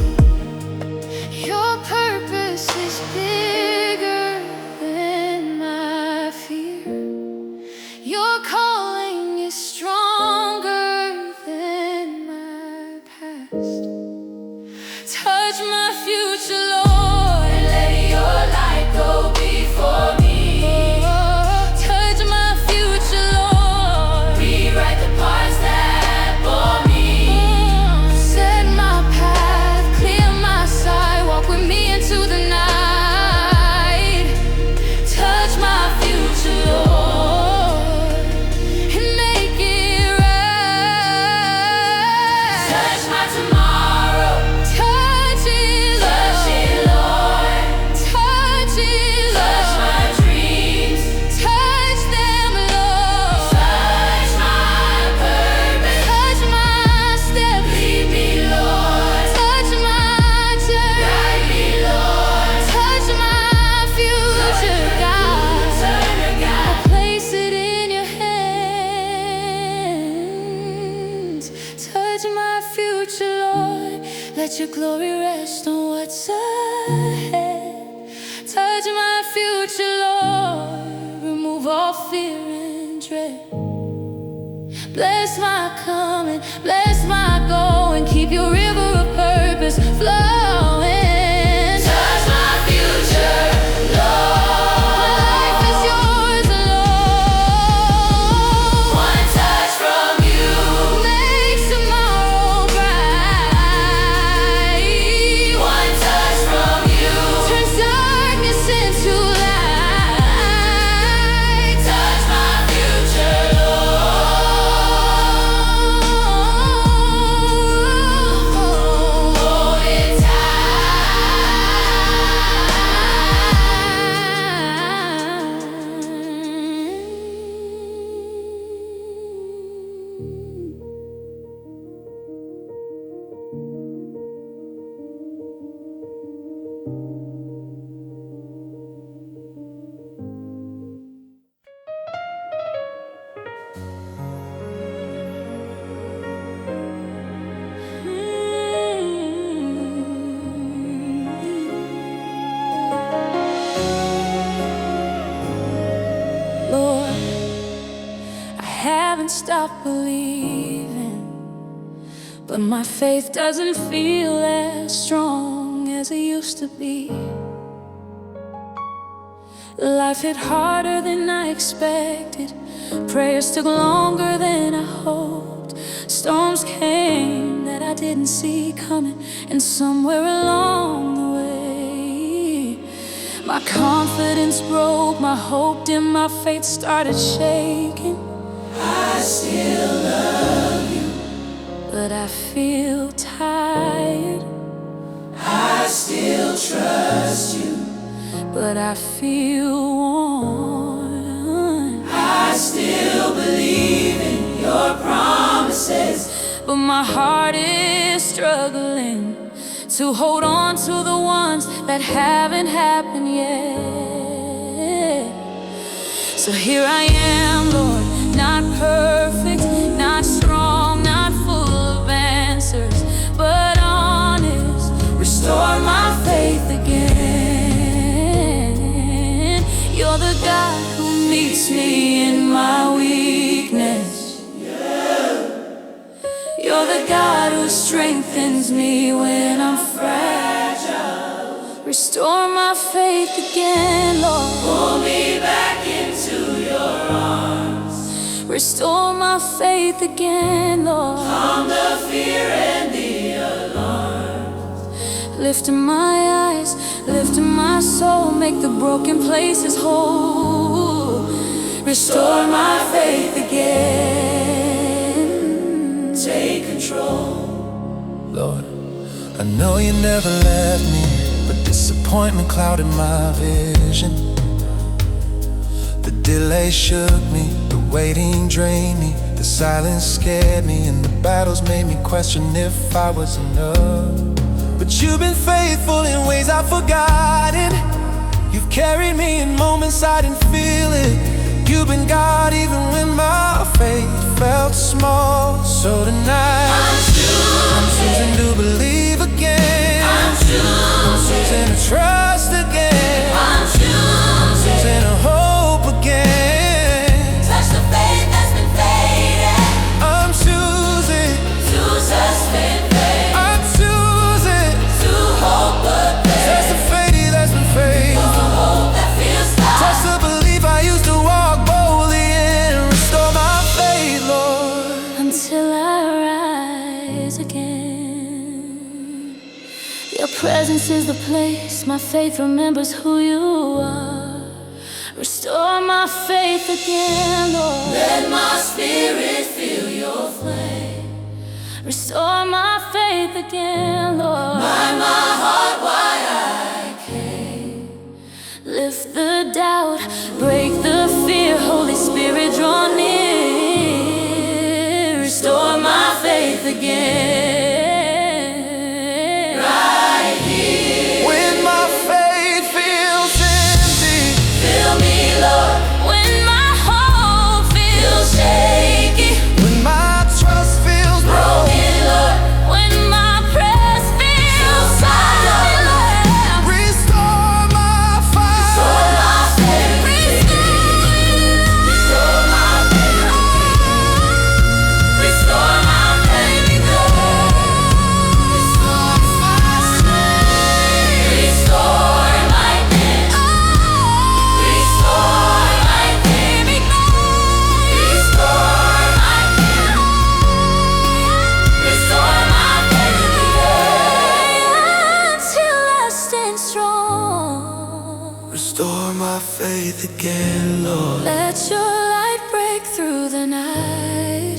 Your purpose is bigger than my fear. Your calling is stronger than my past. Touch my future, Lord, and let your light go before me. Touch my future, Lord, rewrite the parts that bore me. Set my path, clear my sight, walk with me into the night. Touch my future, Lord, and make it right. Touch my tomorrow, touch it, Lord, touch it, Lord. Touch my dreams, touch them, Lord. Touch my purpose, touch my steps, lead me, Lord. Touch my journey, guide me, Lord. Touch my future, God. I place it in your hands. Touch my future, Lord. Let your glory rest on what's ahead. Touch my future, Lord. Remove all fear and dread. Bless my coming, bless my going. Keep your river of purpose flowing. Touch my future, Lord. My life is yours alone. One touch from you makes tomorrow bright. One touch from you turns darkness into light. Touch my future, Lord. Hold it tight. Lord, I haven't stopped believing, but my faith doesn't feel as strong as it used to be. Life hit harder than I expected. Prayers took longer than I hoped. Storms came that I didn't see coming, and somewhere along the way, my confidence broke, my hope dimmed, my faith started shaking. I still love you, but I feel tired. I still trust you, but I feel worn. I still believe in your promises, but my heart is struggling to hold on to the ones that haven't happened yet. So here I am, Lord, not perfect, not strong, not full of answers, but honest. Restore my faith again. You're the God who meets me in my weakness. You're the God who strengthens me when I'm fragile. Restore my faith again, Lord. Pull me back into your arms. Restore my faith again, Lord. Calm the fear and the alarm. Lifting my eyes, lifting my soul, make the broken places whole. Restore my faith again. Take control. Lord, I know you never left me, but disappointment clouded my vision. The delay shook me, the waiting drained me, the silence scared me, and the battles made me question if I was enough. But you've been faithful in ways I've forgotten. You've carried me in moments I didn't feel it. You've been God even when my faith felt small. So tonight I'm choosing to believe again. I'm choosing to trust again. I'm choosing to hope again. Touch the faith that's been faded. I'm choosing to suspend faith. I'm choosing to hope again. Touch the faith that's been faded. The hope that feels lost. Touch the belief I used to walk boldly in. Restore my faith, Lord, until I rise again. Your presence is the place, my faith remembers who you are. Restore my faith again, Lord. Let my spirit feel your flame. Restore my faith again, Lord. Mind my heart why I came. Lift the doubt, break the fear, Holy Spirit draw near. Restore my faith again. Right here. when my faith feels empty. Fill me, Lord. When my hope feels shaky. When my trust feels broken. Lord. When my prayers feel silent, Lord. Restore my fire. Restore my faith. Restore my faith. Restore my faith. Restore my strength. Restore my faith. Restore my faith. Restore my faith. Restore my faith until I stand strong. Restore my faith again, Lord. Let your light break through the night.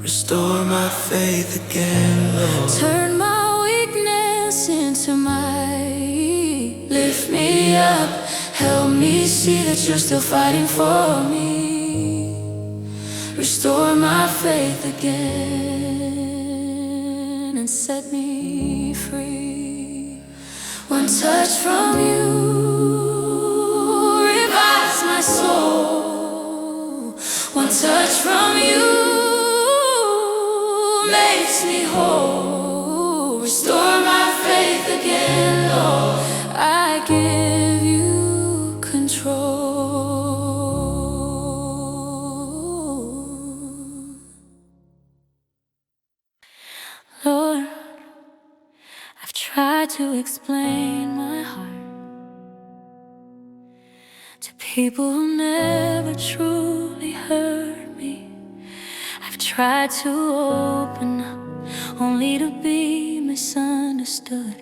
Restore my faith again, Lord. Turn my weakness into might. Lift me up, help me see that you're still fighting for me. Restore my faith again and set me free. One touch from you revives my soul. One touch from you makes me whole. Restore my faith again, Lord. I give you control. Lord, I've tried to explain my heart to people who never truly heard me. I've tried tried to open up, only to be misunderstood,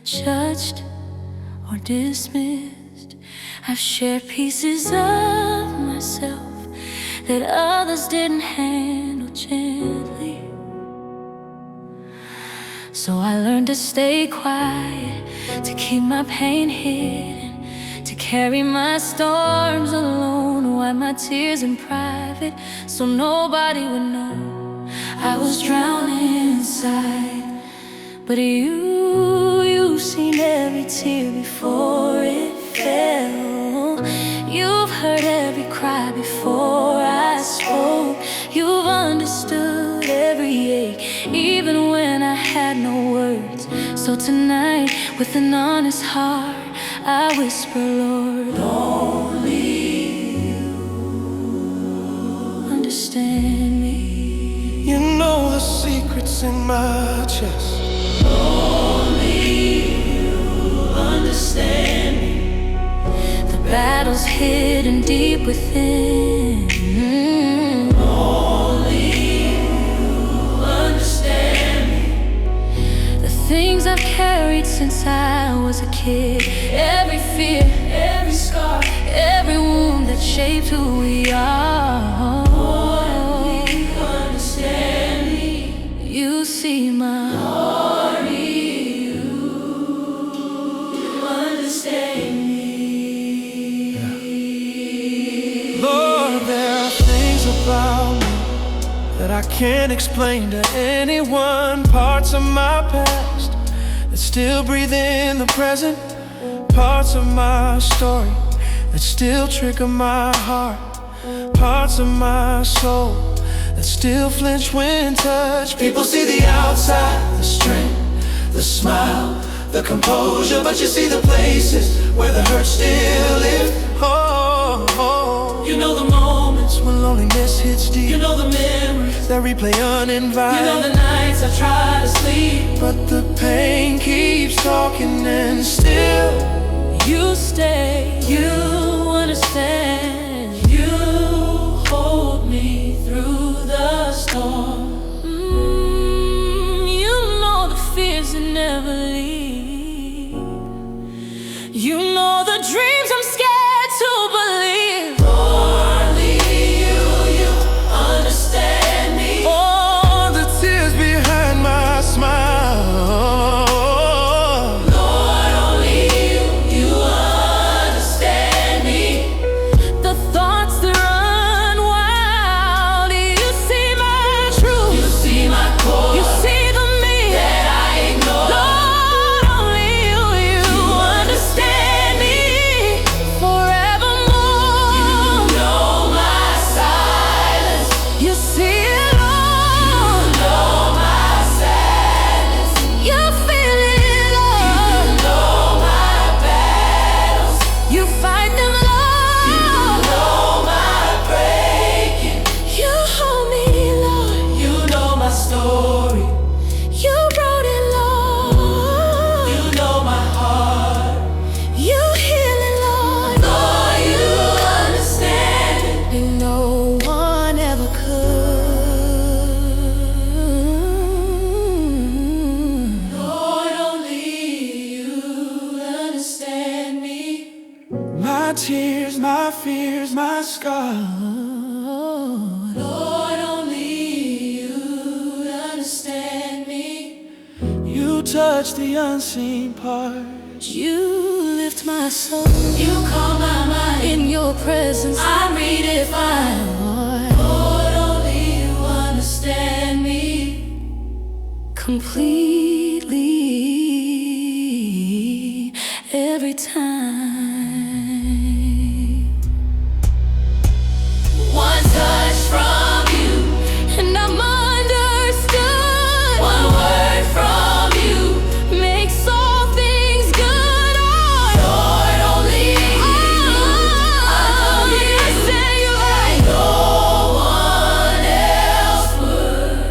judged or dismissed. I've shared pieces of myself that others didn't handle gently. So I learned to stay quiet, to keep my pain hidden, to carry my storms alone, wipe my tears in private so nobody would know I was drowning inside. But you've seen every tear before it fell. You've heard every cry before I spoke. You've understood every ache, even when I had no words. So tonight, with an honest heart, I whisper, Lord, only you understand me. You know the secrets in my chest. Only you understand me. The battle's hidden deep within. Only you understand me. The things I've carried since I was a kid. Every fear, every scar, every wound that shaped who we are. Only you understand me. You see my heart. About me that I can't explain to anyone. Parts of my past that still breathe in the present. Parts of my story that still trigger my heart. Parts of my soul that still flinch when touched. People see the outside, the strength, the smile, the composure, but you see the places where the hurt still lives. Oh, oh. You know the moments when loneliness hits deep. You know the memories that replay uninvited. You know the nights I try to sleep, but the pain keeps talking and still you stay, you understand. You hold me through the storm. You know the fears that never leave. You know the dreams I'm scared to believe. Only you understand me. all the tears behind my smile. Lord, only you understand me. The thoughts that run wild. You see my truth. You see my core. You see the me that I ignore. Lord, only you understand me forevermore. You know my silence. You see it all. You know my sadness. You feel it all. You know my battles. You fight them, Lord. You know my breaking. You hold me, Lord. You know my story. You wrote it, Lord. You know my heart. You heal it, Lord. Lord, you understand it. And no one ever could. Lord, only you understand me. My tears, my fears, my scars. Lord, only you understand me. You touch the unseen part. You lift my soul. You calm my mind. In your presence, I'm redefined. Lord, only you understand me completely every time. One touch from you, and I'm understood. One word from you makes all things good. Lord, only you understand. You like no one else would.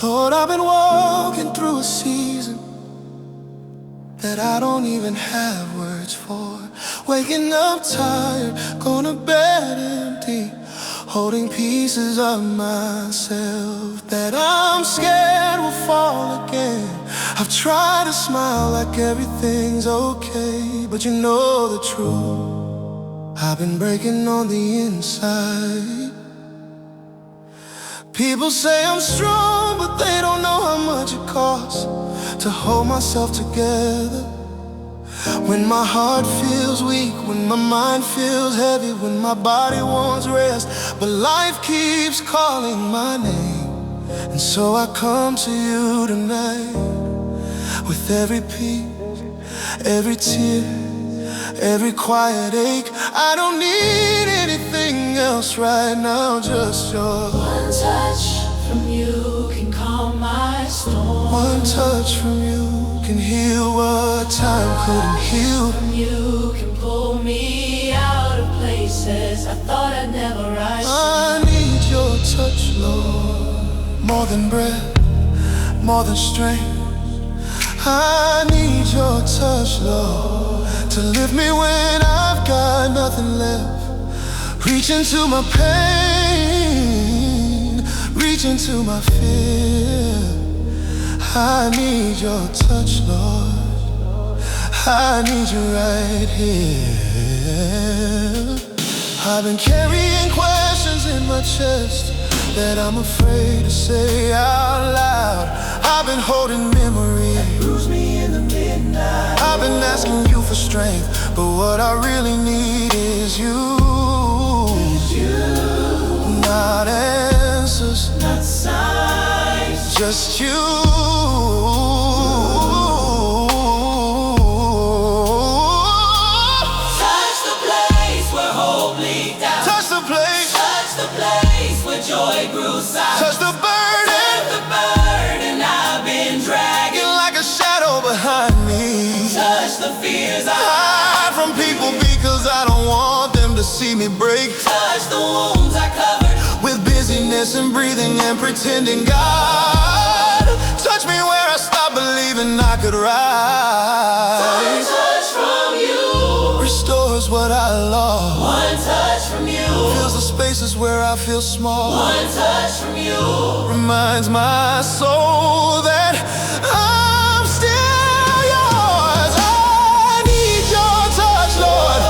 Lord, I've been walking through a season that I don't even have words for. Waking up tired, going to bed empty, holding pieces of myself that I'm scared will fall again. I've tried to smile like everything's okay, but you know the truth, I've been breaking on the inside. People say I'm strong, but they don't know how much it costs to hold myself together. When my heart feels weak, when my mind feels heavy, when my body wants rest, but life keeps calling my name. And so I come to you tonight with every piece, every tear, every quiet ache. I don't need anything else right now, just your one touch from you can calm my storm. One touch from you can heal what time couldn't heal. From you can pull me out of places I thought I'd never rise to. I need your touch, Lord, more than breath, more than strength. I need your touch, Lord, to lift me when I've got nothing left. Reach into my pain, reach into my fear. I need your touch, Lord, I need you right here. I've been carrying questions in my chest that I'm afraid to say out loud. I've been holding memories that bruise me in the midnight. I've been asking you for strength, but what I really need is you. Not answers, not signs, just you. Touch the place where hope leaked out. Touch the place. Touch the place where joy grew silent. Touch the burden. Touch the burden I've been dragging like a shadow behind me. Touch the fears I hide from people because I don't want them to see me break. Touch the wounds I covered with busyness and breathing and pretending. God, touch me where I stopped believing I could rise. One touch from you restores what I lost. One touch from you fills the spaces where I feel small. One touch from you reminds my soul that I'm still yours. I need your touch, Lord.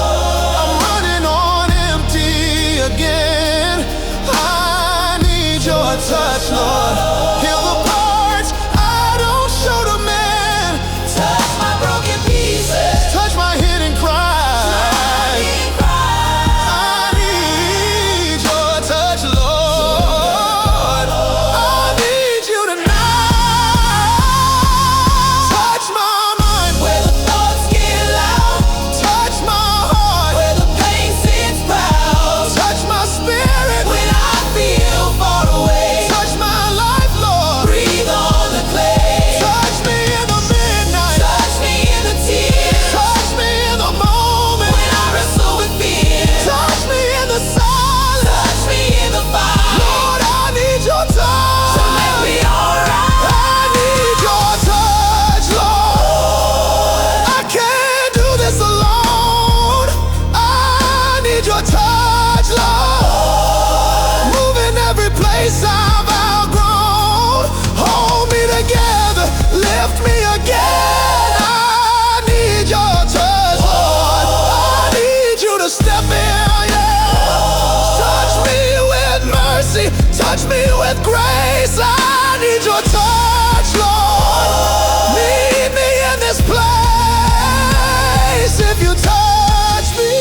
I'm running on empty again. I need your touch, Lord. Heal the parts I don't show to men. Touch my broken pieces. Touch my hidden cries. I need your touch, Lord. I need you tonight. Touch my mind where the thoughts get loud. Touch my heart where the pain sits proud. Touch my spirit when I feel far away. Touch my life, Lord. Breathe on the clay. Touch me in the midnight. Touch me in the tears. Touch me in the moment when I wrestle with fear. Touch me in the silence. Touch me in the fire. Lord, I need your touch to make me alright. I need your touch, Lord. I can't do this alone. I need your touch, Lord. Move in every place I've outgrown. Hold me together, lift me again. I need your touch, Lord. I need you to step in, yeah. Touch me with mercy, touch me with grace. I need your touch, Lord. Meet me in this place. If you touch me,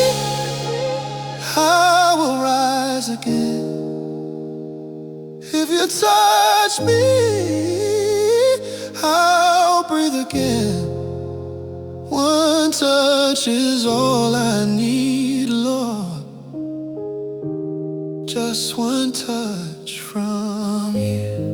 I will rise again. If you touch me, I'll breathe again. One touch is all I need, Lord. Just one touch from you.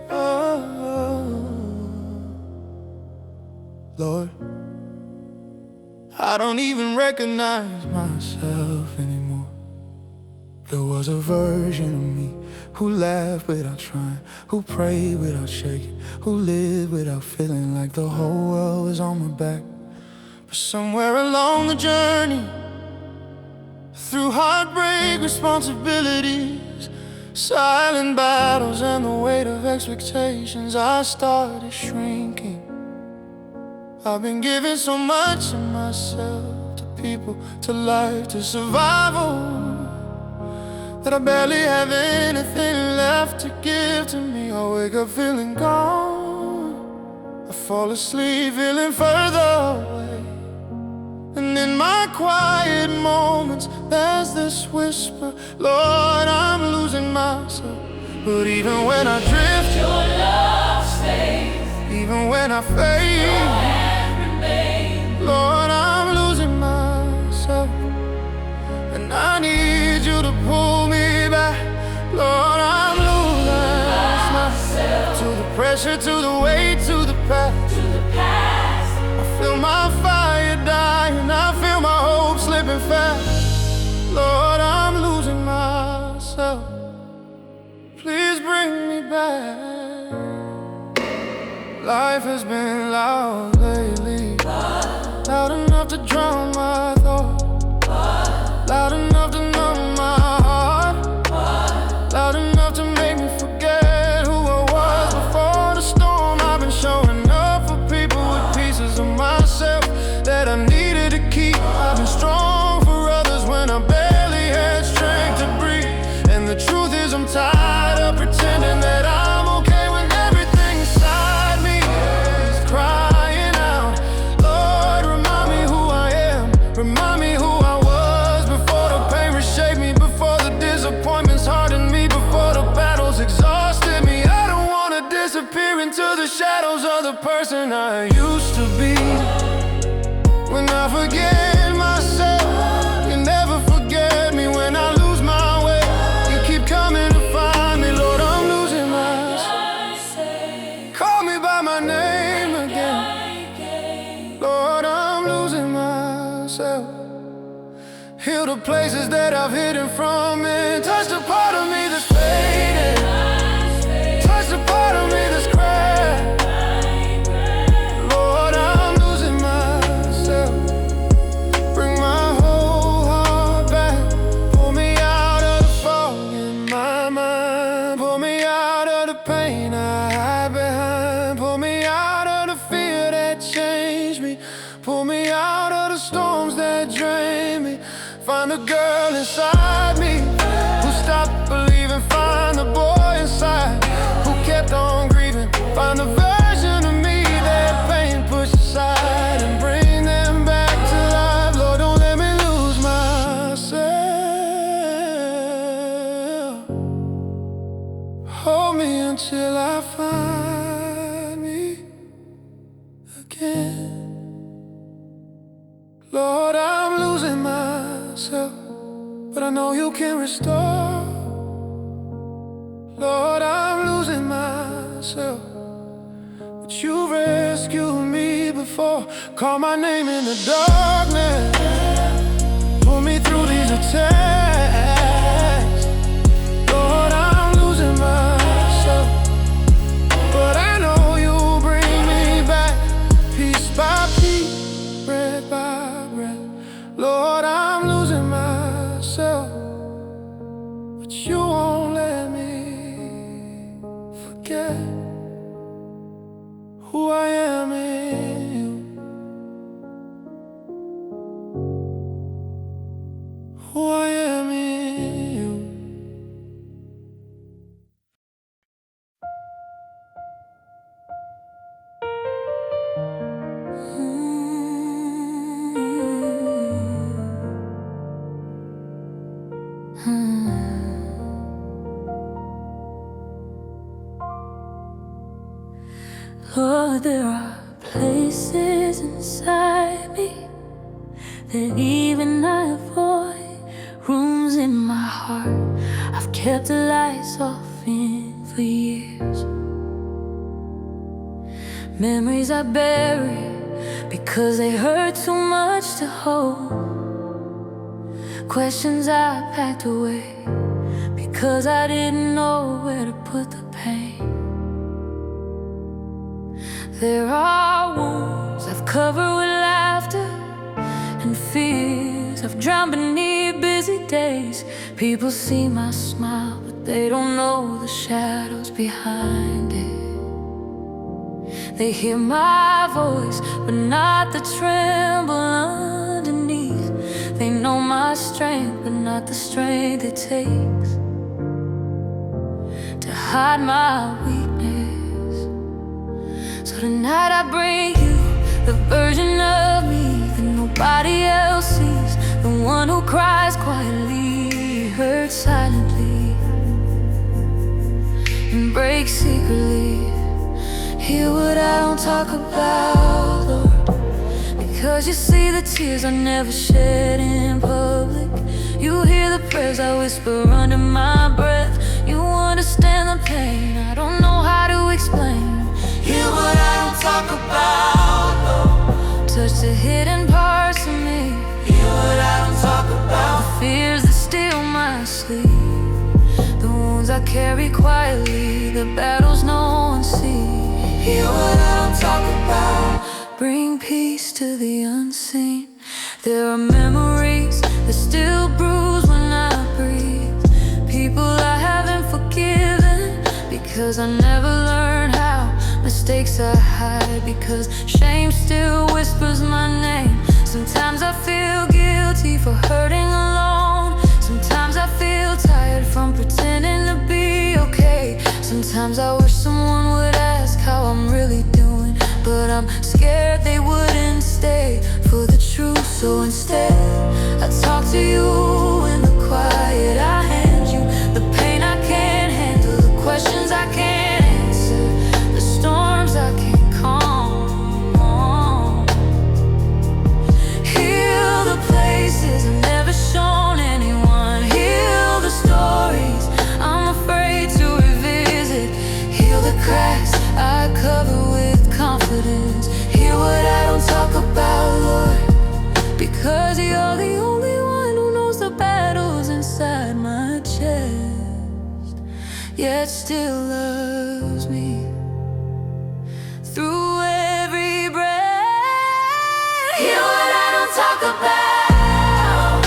Oh. Lord. I don't even recognize myself anymore. There was a version of me who laughed without trying, who prayed without shaking, who lived without feeling like the whole world was on my back. But somewhere along the journey, through heartbreak, responsibilities, silent battles, and the weight of expectations, I started shrinking. I've been giving so much of myself to people, to life, to survival, that I barely have anything left to give to me. I wake up feeling gone, I fall asleep feeling further away. And in my quiet moments, there's this whisper, Lord, I'm losing myself. But even when I drift, your love stays. Even when I fade, your hand remains. Lord, I'm losing myself, and I need you to pull me back. Lord, I'm losing myself. To the pressure, to the weight, to the past. I feel my fire dying, I feel my hope slipping fast. Lord, I'm losing myself. Please bring me back. Life has been loud lately, loud enough to drown my thoughts, loud enough to numb my heart, loud enough to make me forget who I was before the storm. I've been showing up for people with pieces of myself that I needed to keep. I've been strong for others when I barely had strength to breathe. And the truth is I'm tired of pretending that I'm okay when everything inside me is crying out. Lord, remind me who I am, remind me who I was before the pain reshaped me, before the disappointments hardened me, before the battles exhausted me. I don't want to disappear into the shadows of the person I used to be. When I forget myself, you never forget me. When I lose my way, you keep coming to find me. Lord, I'm losing myself. Call me by my name again. Lord, I'm losing myself. Heal the places that I've hidden from it. Touch the part of me that's faded, touch the part of me that's cracked. Lord, I'm losing myself. Bring my whole heart back. Pull me out of the fog in my mind. Pull me out of the pain I hide behind. Pull me out of the fear that changed me. Pull me out of the storms that drain me. Find the girl inside me who stopped believing. Find the boy inside who kept on grieving. Find the version of me that pain pushed aside, and bring them back to life. Lord, don't let me lose myself. Hold me until I find me again. Lord, I'm losing myself, but I know you can restore. Lord, I'm losing myself, but you rescued me before. Call my name in the darkness, pull me through these attacks. Lord, I'm losing myself, but I know you bring me back, piece by piece, breath by breath. Lord, I'm losing myself, but you won't let me forget who I am in you, who I am in you. Lord, there are places inside me that even I avoid, rooms in my heart I've kept the lights off in for years. Memories I bury because they hurt too much to hold. Questions I packed away because I didn't know where to put the pain. There are wounds I've covered with laughter and fears I've drowned beneath busy days. People see my smile, but they don't know the shadows behind it. They hear my voice, but not the tremble underneath. They know my strength, but not the strength it takes to hide my weakness. So tonight I bring you the version of me that nobody else sees, the one who cries quietly, hurts silently, and breaks secretly. Hear what I don't talk about, Lord, because you see the tears I never shed in public. You hear the prayers I whisper under my breath. You understand the pain I don't know how to explain. Hear what I don't talk about, Lord, touch the hidden parts of me. Hear what I don't talk about, the fears that steal my sleep, the wounds I carry quietly, the battles no one sees. Hear what I don't talk about, bring peace to the unseen. There are memories that still bruise when I breathe, people I haven't forgiven because I never learned how. Mistakes I hide because shame still whispers my name. Sometimes I feel guilty for hurting alone. Sometimes I feel tired from pretending to be okay. Sometimes I wish someone would ask how I'm really doing, but I'm scared they wouldn't stay for the truth. So instead, I talk to you in the quiet. I hand you the pain I can't handle, the questions I can't answer, the storms I can't calm. Heal the places I've never shown anyone. Heal the stories I'm afraid to revisit. Heal the cracks I cover with confidence. Hear what I don't talk about, Lord, because you're the only one who knows the battles inside my chest, yet still loves me through every breath. Hear what I don't talk about,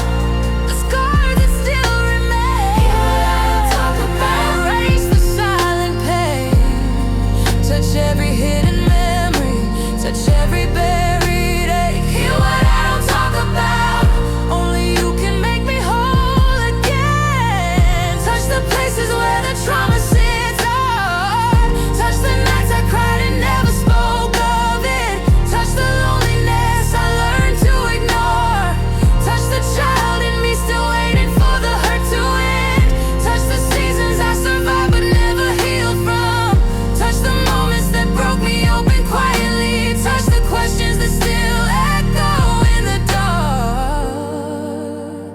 the scars that still remain. Hear what I don't talk about, erase the silent pain, touch every hidden memory, touch every buried ache. Hear what I don't talk about, only you can make me whole again. Touch the places where the trauma sits hard, touch the nights I cried and never spoke of it, touch the loneliness I learned to ignore, touch the child in me still waiting for the hurt to end, touch the seasons I survived but never healed from, touch the moments that broke me open quietly, touch the questions that still echo in the dark.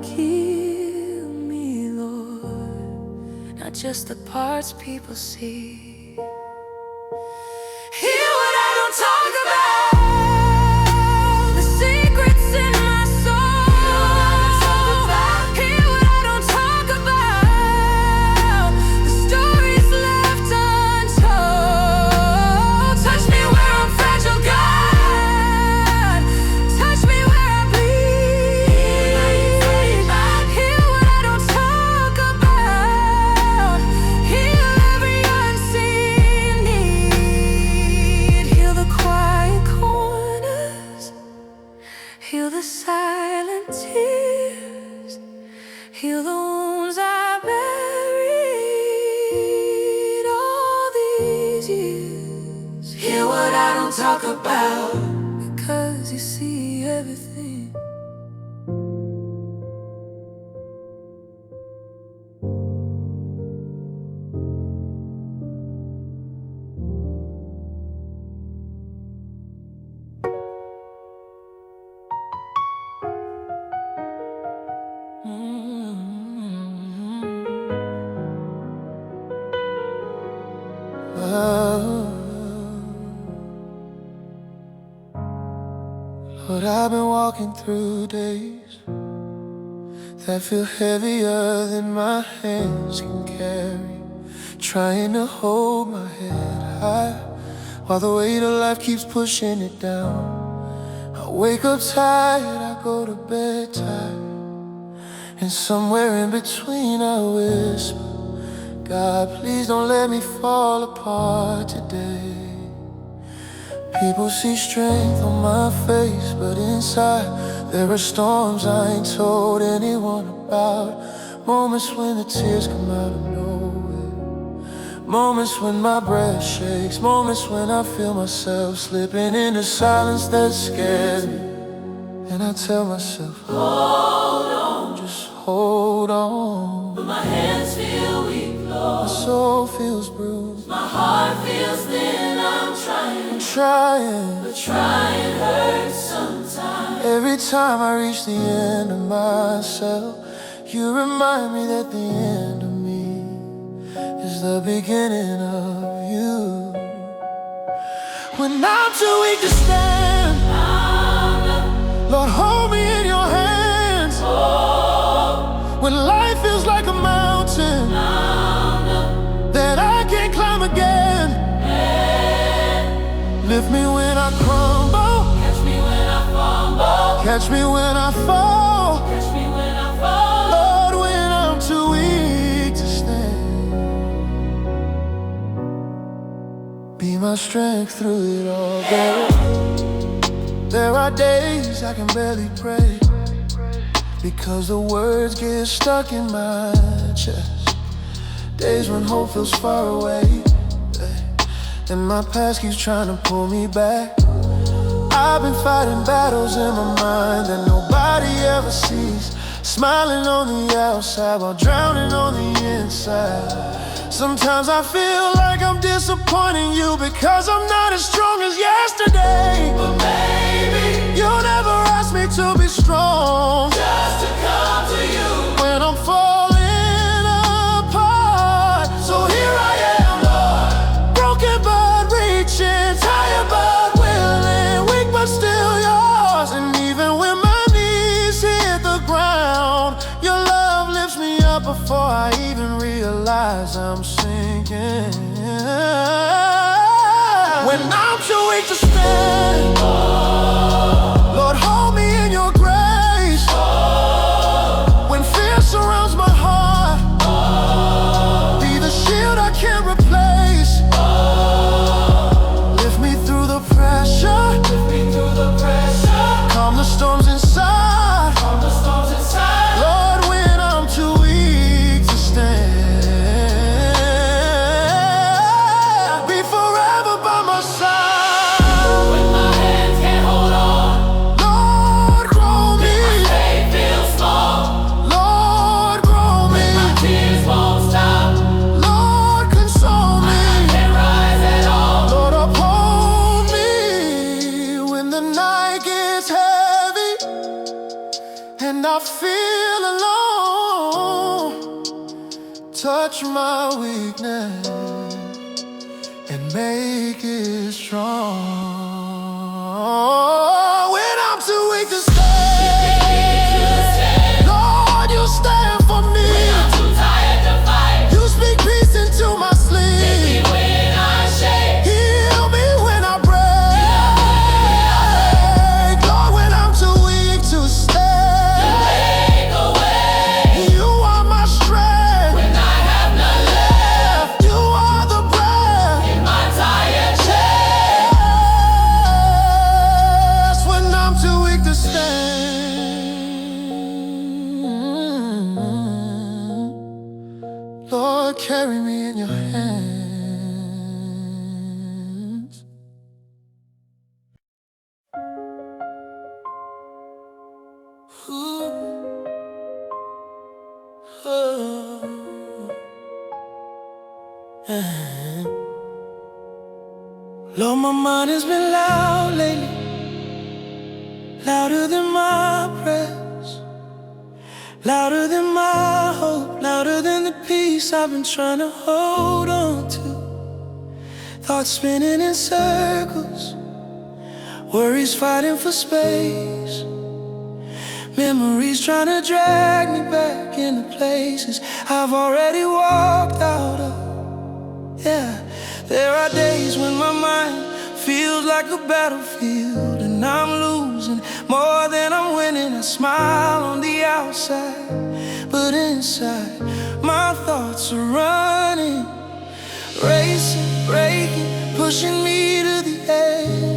Heal me, Lord, not just the parts people see. Hear what I don't talk about, the secrets in my soul. Hear what I don't talk about, the stories left untold. Touch me where I'm fragile, God, touch me where I bleed. Hear what I don't talk about, heal every unseen need. Heal the quiet corners, heal the silent tears, heal the wounds I buried all these years. Hear what I don't talk about, because you see everything. But I've been walking through days that feel heavier than my hands can carry, trying to hold my head high while the weight of life keeps pushing it down. I wake up tired, I go to bed tired, and somewhere in between I whisper, God, please don't let me fall apart today. People see strength on my face, but inside there are storms I ain't told anyone about. Moments when the tears come out of nowhere, moments when my breath shakes, moments when I feel myself slipping into silence that scares me. And I tell myself, hold on, just hold on. But my hands feel weak, Lord. My soul feels bruised, My heart feels thin, I'm trying. But trying hurts sometimes. Every time I reach the end of myself, you remind me that the end of me is the beginning of you. When I'm too weak to stand, Lord, hold me in your hands. When life feels like a mountain that I can't climb again, lift me when I crumble, Catch me when I fumble. catch me when I fall, Catch me when I fall. Lord, when I'm too weak to stand. Be my strength through it all. There are days I can barely pray because the words get stuck in my chest. Days when hope feels far away and my past keeps trying to pull me back. I've been fighting battles in my mind that nobody ever sees, smiling on the outside while drowning on the inside. Sometimes I feel like I'm disappointing you because I'm not as strong as yesterday. But baby, You never asked me to be strong, just to come to you. when I'm falling apart. So here I am, Lord, broken but reaching, tired but willing, weak but still yours. And even when my knees hit the ground, your love lifts me up before I even realize I'm sinking. When I'm too weak to stand, Lord, hold me in your grace. When fear surrounds my heart, be the shield I can't replace. Lift me through the pressure, Lift me through the pressure. calm the storms inside. Calm the storms inside. Lord, when I'm too weak to stand, be forever by my side. When my hands can't hold on, Lord, grow me. faith feels small. Lord, grow me. My tears won't stop. Lord, console me. Can't rise at all. Lord, uphold me when the night gets heavy and I feel alone. Touch my weakness and make it strong. When I'm too weak to stand, Lord, you stand for me. I'm too tired to fight. You speak peace into my sleep. When I shake, Heal me when I break. Lord, when I'm too weak to stand, make a way. you are my strength. When I have none left You are the breath in my tired chest. When I'm too weak to stand, Lord, carry me in your hands. Ooh. Oh. Lord, my mind has been loud lately, louder than my prayers, louder than my hope, louder than the peace I've been trying to hold on to. Thoughts spinning in circles, worries fighting for space, memories trying to drag me back into places I've already walked out of. Yeah, there are days when my mind feels like a battlefield and I'm losing more than I'm winning. I smile on the outside, but inside my thoughts are running, racing, breaking, pushing me to the edge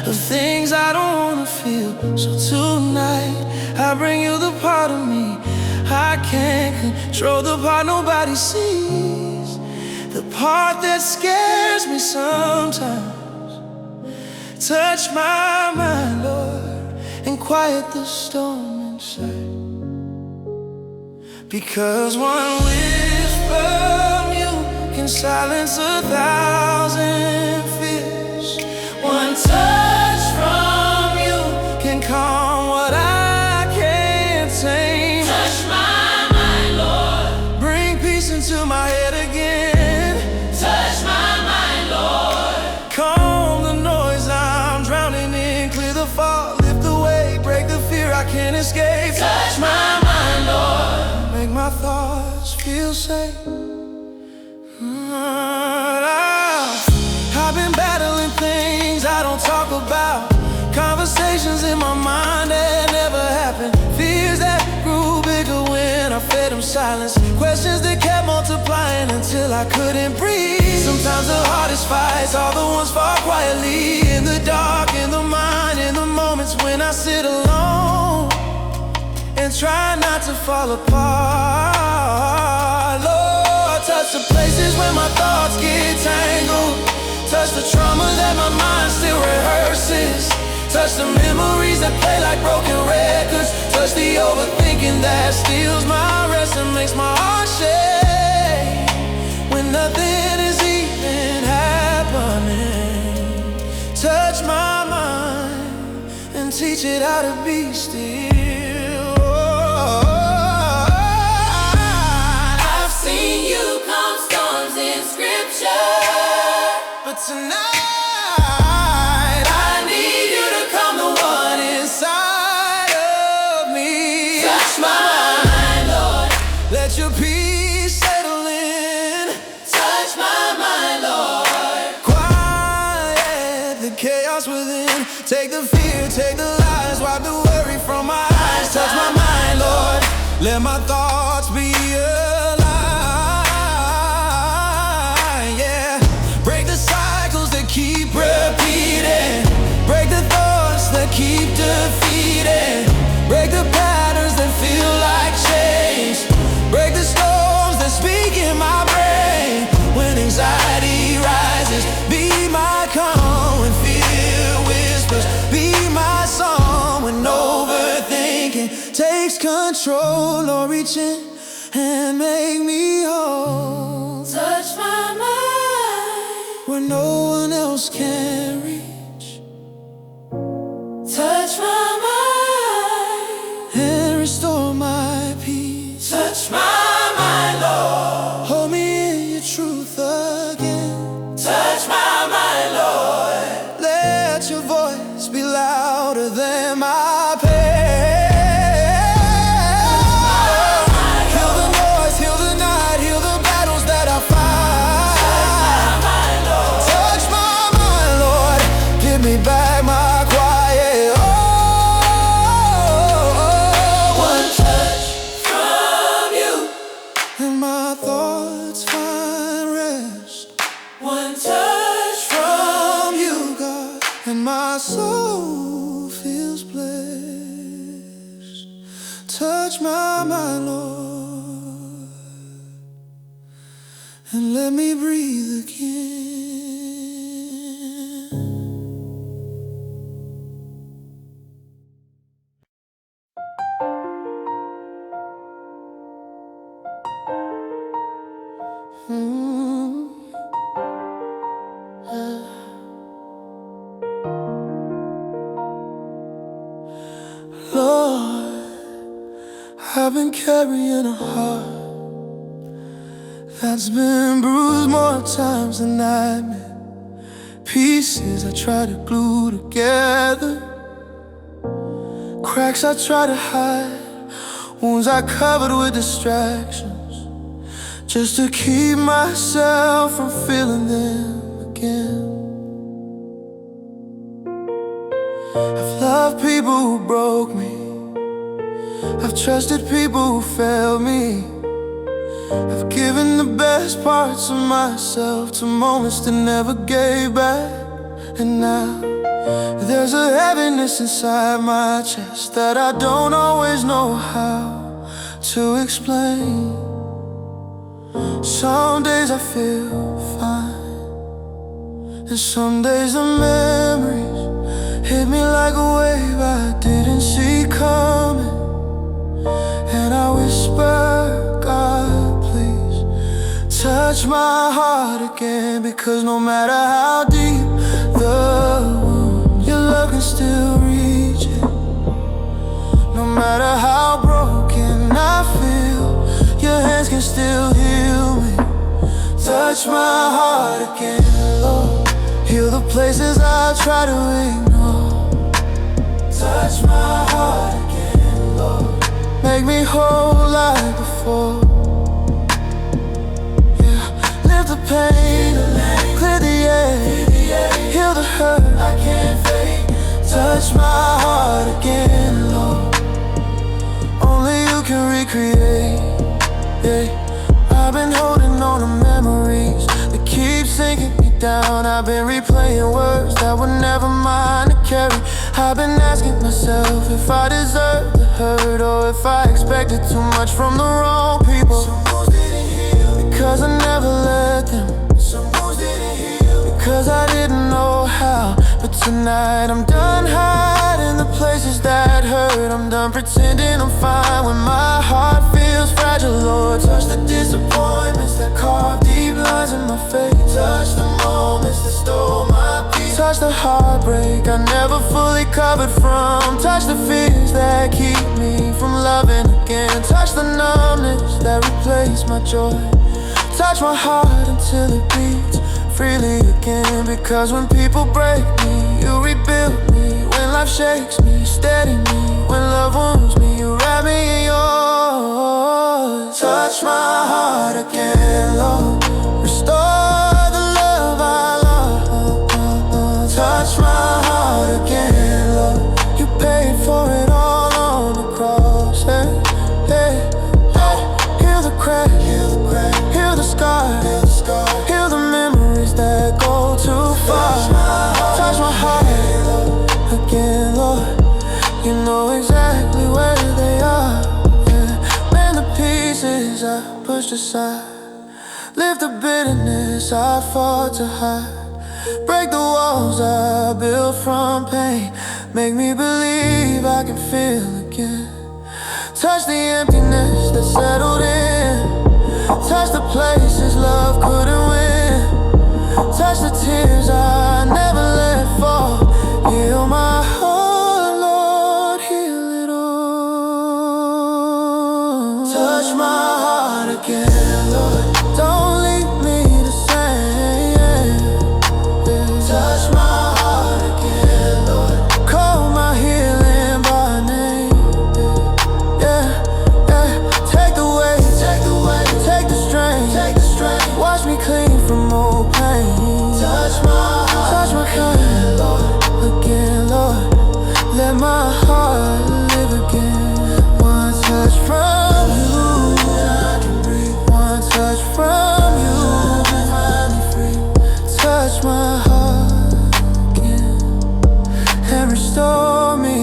of things I don't wanna feel. So tonight I bring you the part of me I can't control, the part nobody sees, the part that scares me sometimes. Touch my mind, Lord, and quiet the storm inside. Because one wish from you can silence 1,000 fears. One touch from you can calm what I can't tame. Touch my mind, Lord, bring peace into my head again. Touch my mind, Lord, calm the noise I'm drowning in, clear the fog, lift the weight, break the fear I can't escape. Touch my mind, Lord, make my thoughts feel safe. I've been battling things I don't talk about, conversations in my mind that never happened, fears that grew bigger when I fed them silence, questions that kept multiplying until I couldn't breathe. Sometimes the hardest fights are the ones fought quietly, in the dark, in the mind, in the moments when I sit alone and try not to fall apart. Lord, touch the places where my thoughts get tangled, touch the trauma that my mind still rehearses, touch the memories that play like broken records, touch the overthinking that steals my rest and makes my heart shake when nothing is even happening. Touch my mind and teach it how to be still. I've seen you calm storms in scripture, but tonight I need you to come the one inside of me. Touch my mind, Lord, let your peace settle in. Touch my mind, Lord, quiet the chaos within, take the fear, take the lies, wipe the worry from my eyes. Touch my mind, Lord, let my thoughts be alive. Yeah, break the cycles that keep repeating, break the thoughts that keep defeating, break the patterns that feel like change, break the storms that speak in my brain when anxiety rises. Be my calm when fear whispers, be my song when overthinking takes control. Lord, reach in and make me whole. Touch my mind where no one else can reach. Touch my mind and restore my peace. Touch my mind, Lord, hold me in your truth again. Touch my mind, Lord, let your voice be louder than my pain. Heal the noise, heal the night, heal the battles that I fight. Touch my mind, Lord, give me back my quiet. One touch from you and my thoughts find rest. One touch from you, God, and my soul feels blessed. Touch my mind, Lord, and let me breathe again. Lord, I've been carrying a heart that's been bruised more times than I admit. pieces I try to glue together, cracks I try to hide, wounds I covered with distractions, just to keep myself from feeling them again. I've loved people who broke me, I've trusted people who failed me, I've given the best parts of myself to moments that never gave back. And now there's a heaviness inside my chest that I don't always know how to explain. Some days I feel fine, and some days the memories hit me like a wave I didn't see coming. And I whisper, God, please touch my heart again, because no matter how deep the wound, your love can still reach it. No matter how broken I feel, your hands can still heal me. Touch my heart again, Lord. Heal the places I try to ignore. Touch my heart again, Lord. Make me whole like before. Yeah, lift the pain, clear the air, heal the hurt I can't fake. Touch my heart again, Lord. Only you can recreate. Yeah, I've been holding on to memories that keep sinking me down. I've been replaying words that were never mine to carry. I've been asking myself if I deserve the hurt, or if I expected too much from the wrong people. Some wounds didn't heal because I never let them. Some wounds didn't heal because I didn't know how. But tonight I'm done hiding the places that hurt. I'm done pretending I'm fine when my heart feels fragile. Lord, touch the disappointments that carved deep lines in my face. Touch the moments that stole my peace. Touch the heartbreak I never fully covered from. Touch the fears that keep me from loving again. Touch the numbness that replaced my joy. Touch my heart until it beats freely again. Because when people break me, you rebuild me. When life shakes me, you steady me. When love wounds me, you wrap me in yours. Touch my heart again, Lord. Restore the love I lost. Touch my heart again, Lord. You paid for it all on the cross. Hey, hey, hey. Heal the crack, heal the scar, heal the memories that go too far. Touch my heart again, Lord. You know exactly where they are. Yeah. Mend the pieces I pushed aside. Lift the bitterness I fought to hide. Break the walls I built from pain. Make me believe I can feel again. Touch the emptiness that settled in. Touch the places love couldn't win. Touch the tears I never let fall. Heal my heart, Lord, heal it all. Touch my heart again, Lord. Don't leave me the same. Touch my heart again, Lord. Call my healing by name. Yeah, yeah. Take the weight, take the strain. Wash me clean from old pain. Touch my heart, Lord, again, Lord. Let my heart live again. One touch from you, one touch from you. Touch my heart again and restore me.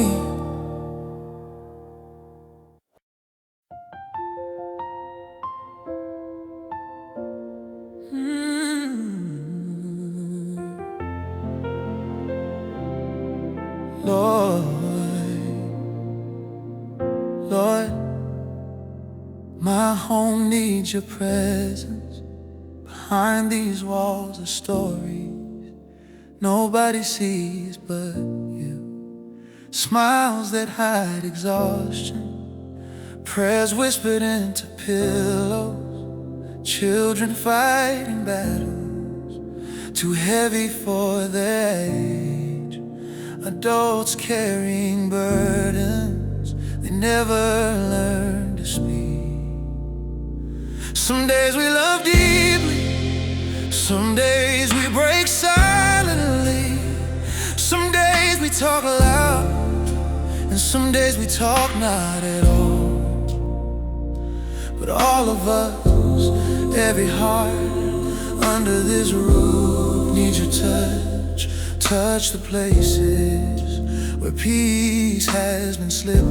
Lord, my home needs your presence. Behind these walls are stories nobody sees but you. Smiles that hide exhaustion, prayers whispered into pillows, children fighting battles, too heavy for their age. Adults carrying burdens they never learned to speak. Some days we love deeply, some days we break silently. Some days we talk loud, and some days we talk not at all. But all of us, every heart under this roof needs your touch. Touch the places where peace has been slipping.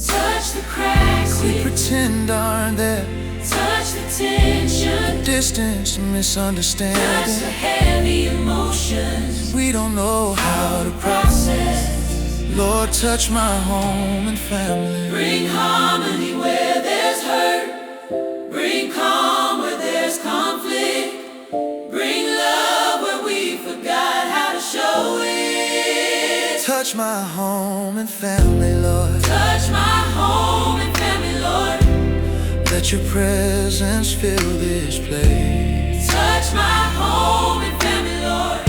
Touch the cracks we pretend aren't there. Touch the tension, the distance, misunderstanding. Touch the heavy emotions we don't know how to process. Lord, touch my home and family. Bring harmony where there's hurt. Bring calm where there's conflict. Bring love where we forgot how to show it. Touch my home and family, Lord. Touch my home and family, Lord. Let your presence fill this place. Touch my home and family, Lord.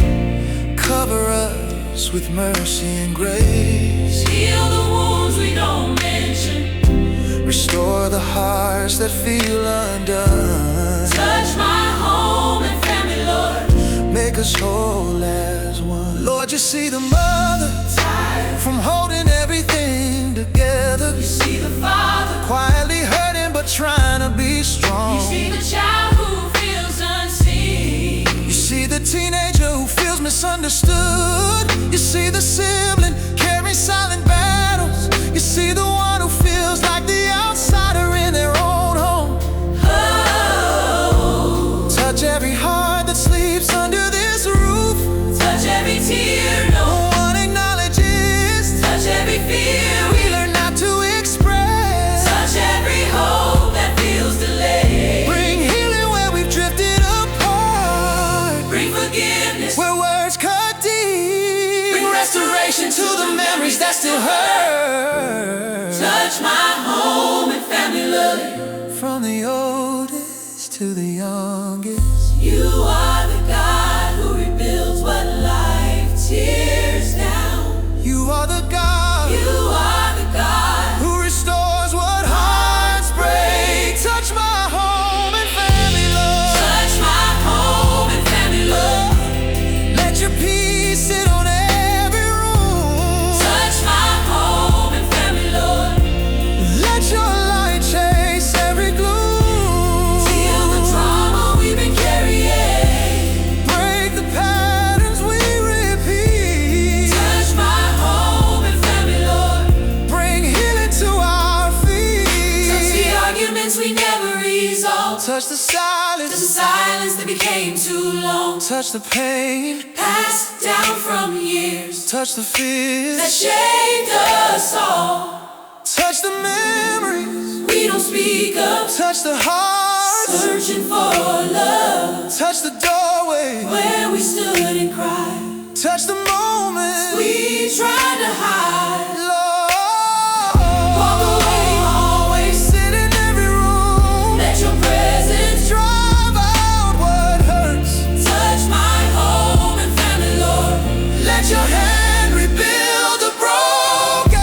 Cover us with mercy and grace. Heal the wounds we don't mention. Restore the hearts that feel undone. Touch my home and family, Lord. Make us whole as one. Lord, you see the mother tired from holding everything together. You see the father quietly hurting but trying to be strong. You see the child who feels unseen. You see the teenager who feels misunderstood. You see the sibling carrying silent battles. You see the one who feels like the outsider in their own home. Oh, touch every heart that sleeps under this roof. Touch every tear no one acknowledges. Touch every fear we learn not to express. Touch every hope that feels delayed. Bring healing where we've drifted apart. Bring forgiveness where words cut deep. Bring restoration to the memories that still hurt. Touch my home and family, Lord. From the oldest to the youngest. You are the God who rebuilds what life tears down. You are the God. You are the God who restores what hearts break. Touch my home and family, Lord. Touch my home and family, Lord. Let your peace sit on every room. Touch my home and family, Lord. Let your light chase every gloom. Heal the trauma we've been carrying. Break the patterns we repeat. Touch my home and family, Lord. Bring healing to our feet. Touch the arguments we never resolved. Touch the silence that became too long. Touch the pain passed down from years. Touch the fears that shaped us all. Touch the memories we don't speak of. Touch the hearts searching for love. Touch the doorway where we stood and cried. Touch the moments we tried to hide. Lord, walk away, always sit in every room. Let your presence drive out what hurts. Touch my home and family, Lord. Let your hand rebuild the broken.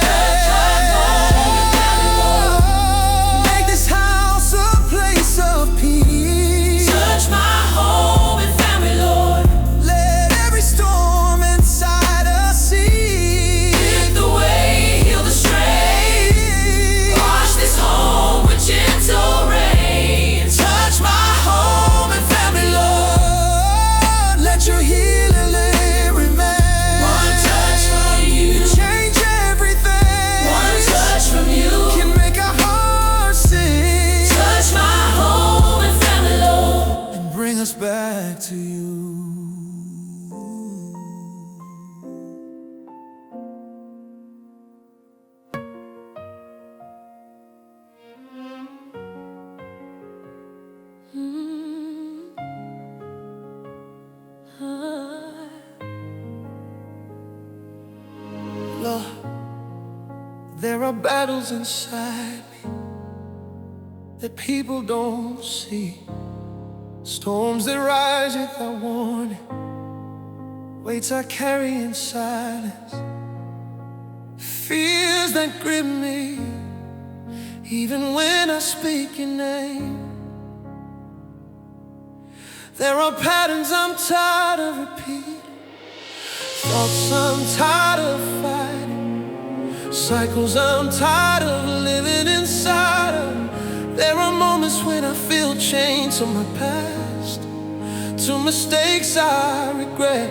Touch my home and family, Lord. Make this house a place of peace. Touch my home and family, Lord. Let every storm inside us cease. Lift the way, heal the strain. Wash this home with gentle rain. Touch my home and family, Lord. Let your healing let remain. One touch from you change everything. One touch from you can make our hearts sing. Touch my home and family, Lord. And bring us back to you. Lord, there are battles inside me that people don't see. Storms that rise without warning, weights I carry in silence, fears that grip me, even when I speak your name. There are patterns I'm tired of repeating, thoughts I'm tired of fighting, cycles I'm tired of living inside of. There are moments when I feel chained to my past, to mistakes I regret,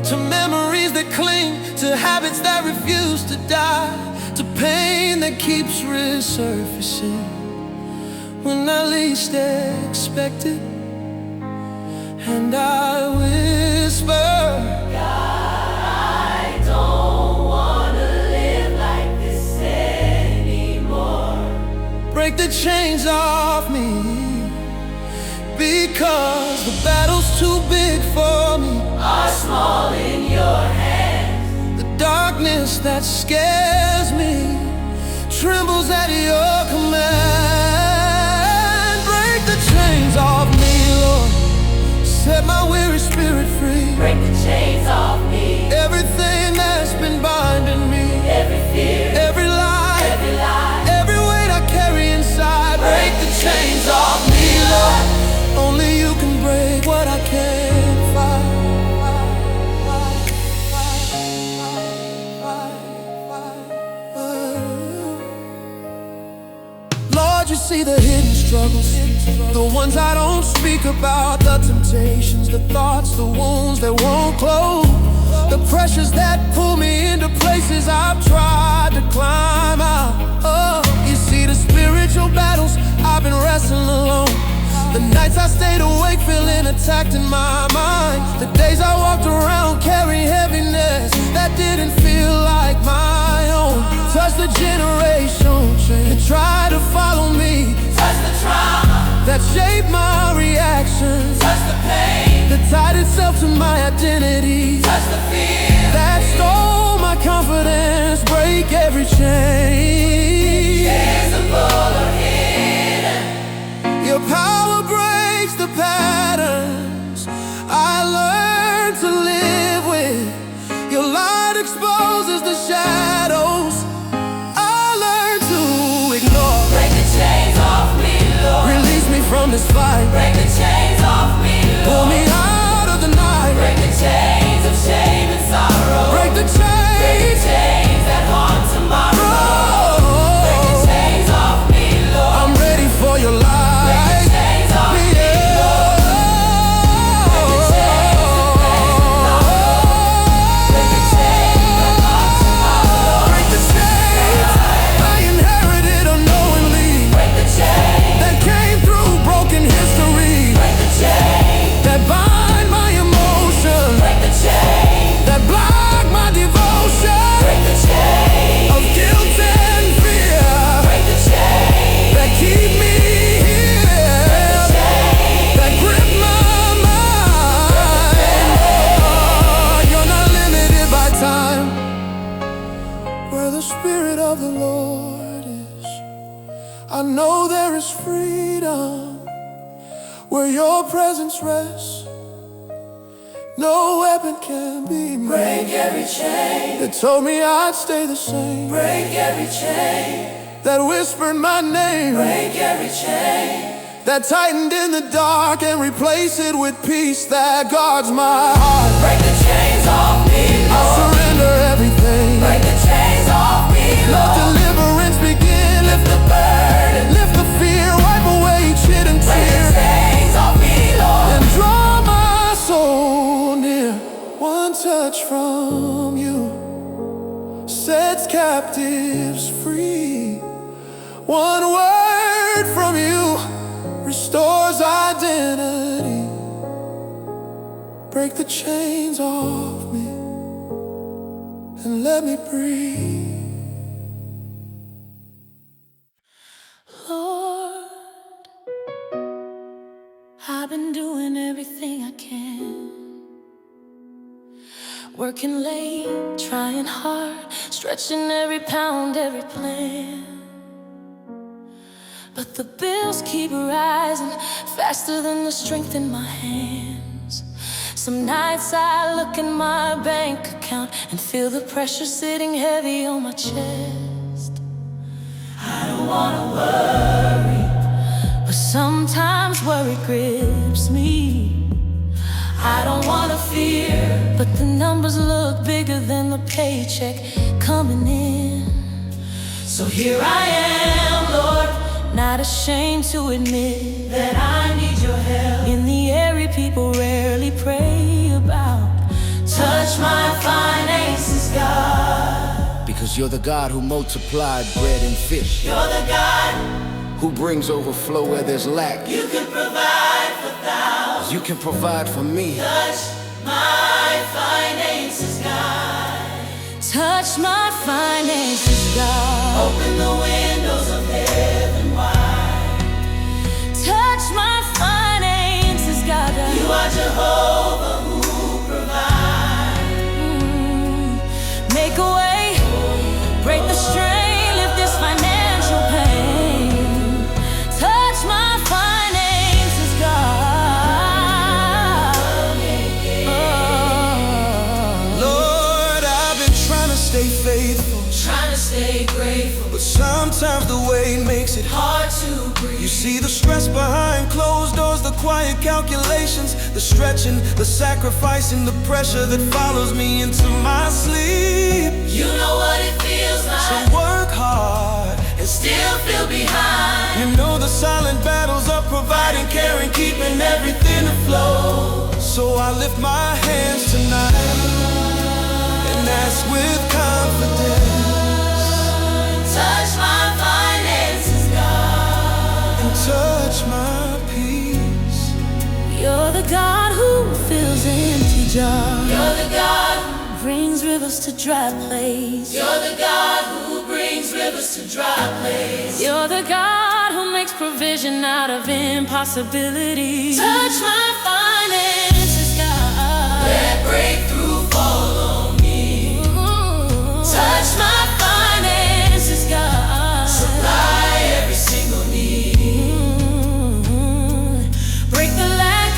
to memories that cling, to habits that refuse to die, to pain that keeps resurfacing when I least expect it. And I whisper, God, I don't wanna live like this anymore. break the chains off me, because the battle's too big for me, Are small in your hands. the darkness that scares me trembles at your command. Break the chains off me, Lord, set my weary spirit free. Break the chains off me. Everything that's been binding me, Every fear, every lie, every lie. every weight I carry inside. Break the chains off me, Lord. Only you can break what I can't fight. Lord, you see the hidden struggles, the ones I don't speak about, the temptations, the thoughts, the wounds that won't close, the pressures that pull me into places I've tried to climb out. Oh, you see the spiritual battles I've been wrestling alone, the nights I stayed awake feeling attacked in my mind, the days I walked around carrying heaviness that didn't feel like my own. Touch the generation that try to follow me, Touch the trauma, that shaped my reactions, touch the pain, that tied itself to my identity, touch the fear, that stole my confidence. Break every chain. invisible or hidden. Your power breaks the patterns I learned to live with. Your light exposes the shadows I learned to ignore. Break the chains off me, Lord. Release me from this fight, Break the chains off me, pull Lord. me out of the night. Break the chains of shame and sorrow. Break the Break the chains. chains that haunt tomorrow. Break the Oh, chains off me, Lord. I'm ready for your Break the light. chains off me, Yeah. Break the chains that Break the chains that haunt tomorrow. Break the chains I inherited unknowingly, Break the chains, that came through broken history, break the chains, that bind my emotions, break the chains, that block my devotion, break the chains, of guilt and fear, break the chains, that keep me here, that grip my mind. Oh, you're not limited by time. Where the Spirit of the Lord is, I know there is freedom. Where your presence rests, no weapon can be made. break every chain, That told me I'd stay the same, break every chain, that whispered my name, break every chain, that tightened in the dark and replaced it with peace that guards my heart. break the chains off me, I Lord. surrender everything. Break the chains off me, Let Lord. deliverance begin. Lift the burden, Lift the fear, wipe away each hidden break the tear, chains off me, Lord. and draw my soul near. One touch from you sets captives free. One word from you restores identity. Break the chains off me and let me breathe. Lord, I've been doing everything I can, working late, trying hard, stretching every pound, every plan. but the bills keep rising faster than the strength in my hands. Some nights I look in my bank account and feel the pressure sitting heavy on my chest. I don't wanna worry, but sometimes worry grips me. I don't wanna fear, but the numbers look bigger than the paycheck coming in. So here I am, Lord, not ashamed to admit that I need your help in the area people rarely pray about. Touch my finances, God, because you're the God who multiplied bread and fish. you're the God Who brings overflow where there's lack. you can provide for thousands. You can provide for me. Touch my finances, God. Touch my finances, God. Open the windows of heaven wide. Touch my finances, God. You are Jehovah who provides. Make a way, break the strain, lift this financial pain. Touch my finances, God. Lord, I've been trying to stay faithful, Trying to stay grateful, but sometimes the weight makes it hard. hard to breathe. You see the stress behind closed doors, the quiet calculations, the stretching, the sacrificing, the pressure that follows me into my sleep. You know what it feels So like, work hard and still feel behind. you know the silent battles of providing, caring, keeping everything afloat. So I lift my hands tonight and ask with confidence, Touch my finances, God. and touch my peace. You're the God who fills empty jars. You're the God who brings rivers to dry places. You're the God who brings rivers to dry places. You're the God who makes provision out of impossibilities. Touch my finances, God. Let breakthrough fall on me. Touch my finances, God. Supply every single need. Break the lack,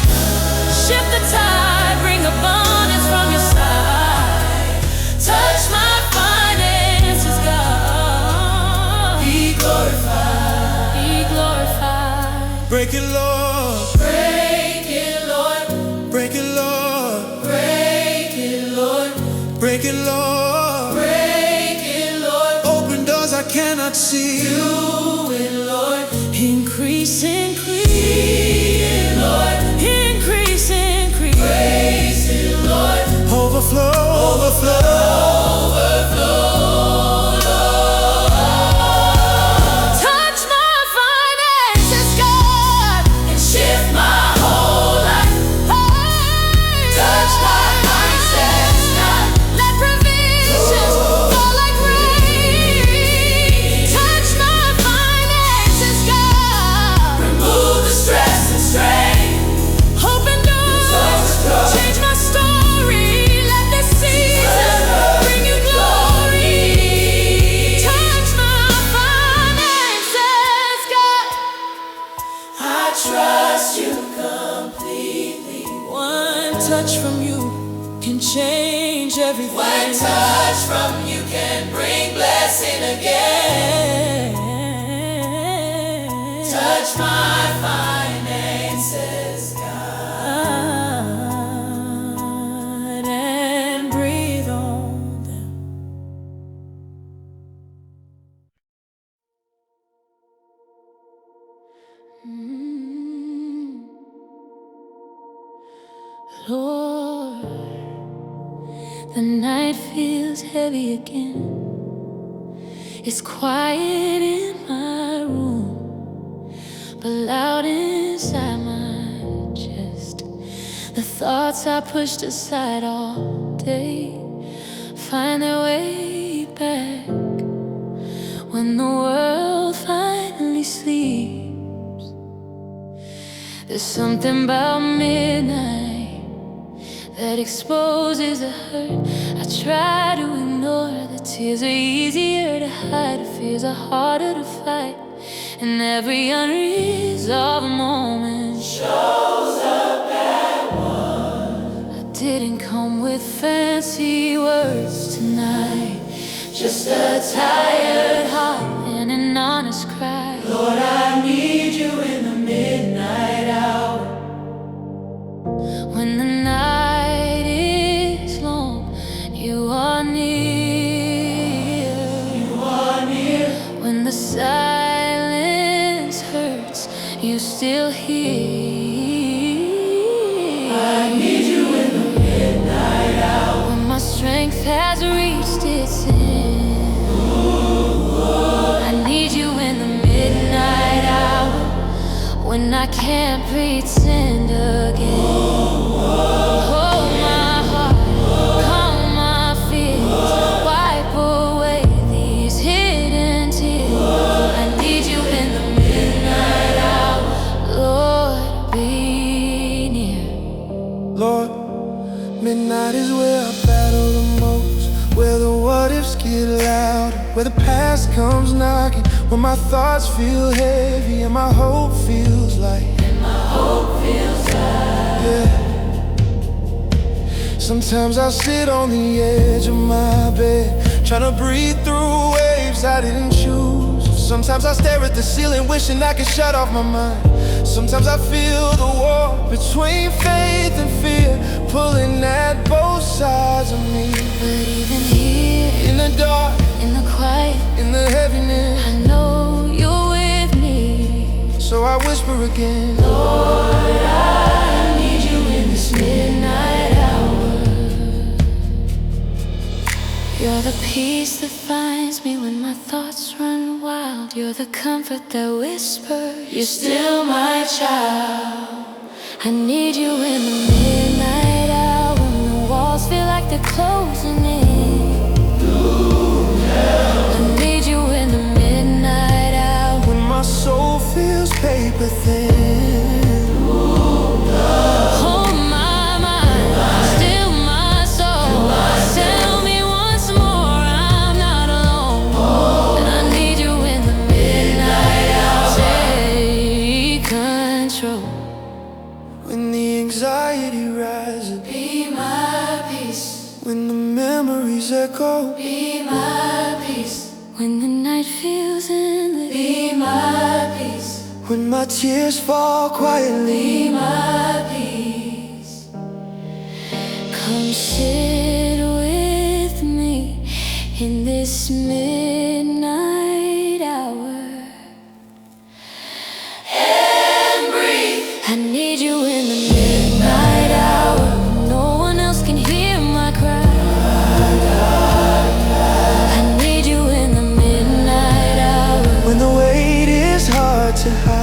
shift the tide, bring abundance from your side. Touch my finances, God. Be glorified, be glorified. Break it, Lord. Break it, Lord. Break it, Lord. Break it, Lord. Break it, Lord. Break it, Lord. Open doors I cannot see. Do it, Lord. Increase, increase, Lord. Increase, increase. Praise it, Lord. Overflow, overflow. Touch my finances, God, and shift my whole life. Touch my mindset, God. Let provisions fall like rain. Touch my finances, God. Remove the stress and strain. Open doors, change my story. Let this season bring you glory. Touch my finances, God. I trust you completely. One touch from you can change everything. One touch from you can bring blessing again. Touch my finances, God, and breathe on them. Lord, the night feels heavy again. It's quiet in my room, but loud inside my chest. The thoughts I pushed aside all day find their way back when the world finally sleeps. There's something about midnight that exposes a hurt I try to ignore. The tears are easier to hide, the fears are harder to fight, in every unresolved moment. Shows up at once. I didn't come with fancy words tonight, just a tired heart and an honest cry. Lord, I need you in the midnight hour. When the night is long, you are near. You are near. When the silence hurts, you still hear. I need you in the midnight hour. When my strength has reached its end, I need you in the midnight hour. When I can't pretend again. Hold my heart, calm my fears, wipe away these hidden tears. I need you in the midnight hour. Lord, be near. Lord, midnight is where I battle the most, where the what ifs get louder, where the past comes knocking, when my thoughts feel heavy and my hope feels light. Yeah. Sometimes I'll sit on the edge of my bed, trying to breathe through waves I didn't choose. Sometimes I stare at the ceiling, wishing I could shut off my mind. Sometimes I feel the war between faith and fear, pulling at both sides of me. But even here, in the dark, in the quiet, in the heaviness, I know you're with me. so I whisper again, Lord, I need you in this midnight hour. You're the peace that finds me when my thoughts run wild. You're the comfort that whispers, you're still my child. I need you in the midnight hour, when the walls feel like they're closing in. I need you in the midnight hour, when my soul feels paper thin. hold my mind, still my soul. Tell me once more I'm not alone. And I need you in the midnight hour. Take control. When the anxiety rises, Be my peace. when the memories echo, Be my peace. When the night feels endless, be my peace. when my tears fall quietly, Be my peace. Come sit with me in this midnight hour and breathe. I need you in the midnight hour. No one else can hear my cry. I need you in the midnight hour. when the weight is hard to hide.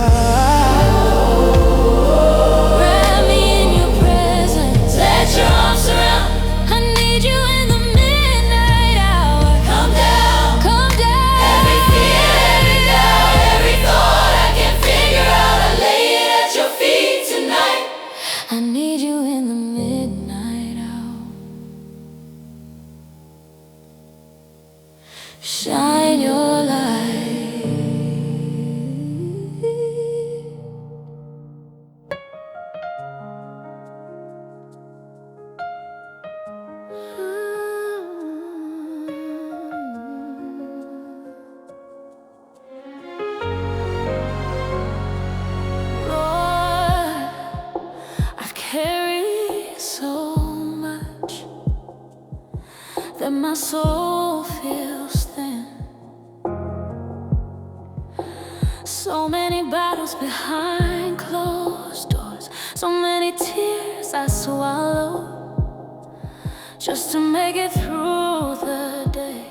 Wrap me in your presence, let your arms surround. I need you in the midnight hour. Come down, come down. Every fear, every doubt, every thought I can't figure out, I lay it at your feet tonight. I need you in the midnight hour. Shine your light. Lord, I've carried so much that my soul feels thin. So many battles behind closed doors, so many tears I swallow just to make it through the day.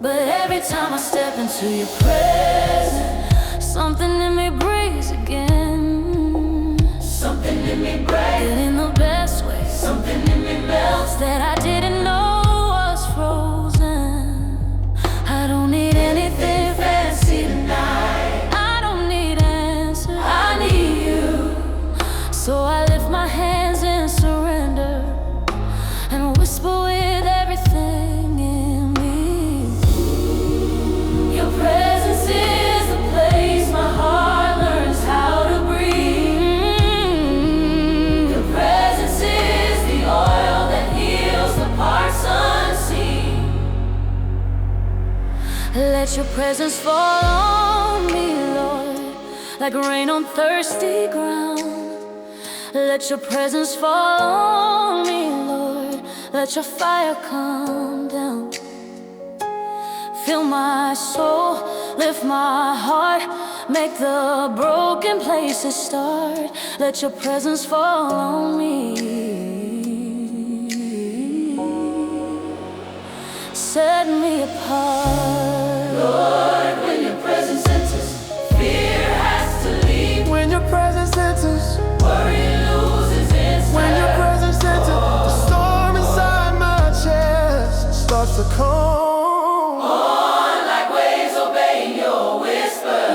But every time I step into your presence, something in me breaks again. Something in me breaks, but in the best way. Something in me melts that I didn't know was frozen. I don't need anything fancy tonight. I don't need answers, I need you. So I lift my hands in surrender and whisper with everything in me. You're Let your presence fall on me, Lord, like rain on thirsty ground. Let your presence fall on me, Lord. Let your fire come down. Fill my soul, lift my heart, make the broken places start. Let your presence fall on me. Set me apart. Lord, when your presence enters, fear has to leave. When your presence enters, Worry loses its when your grip. presence enters, the storm inside my chest starts to calm. On like waves obeying your whisper.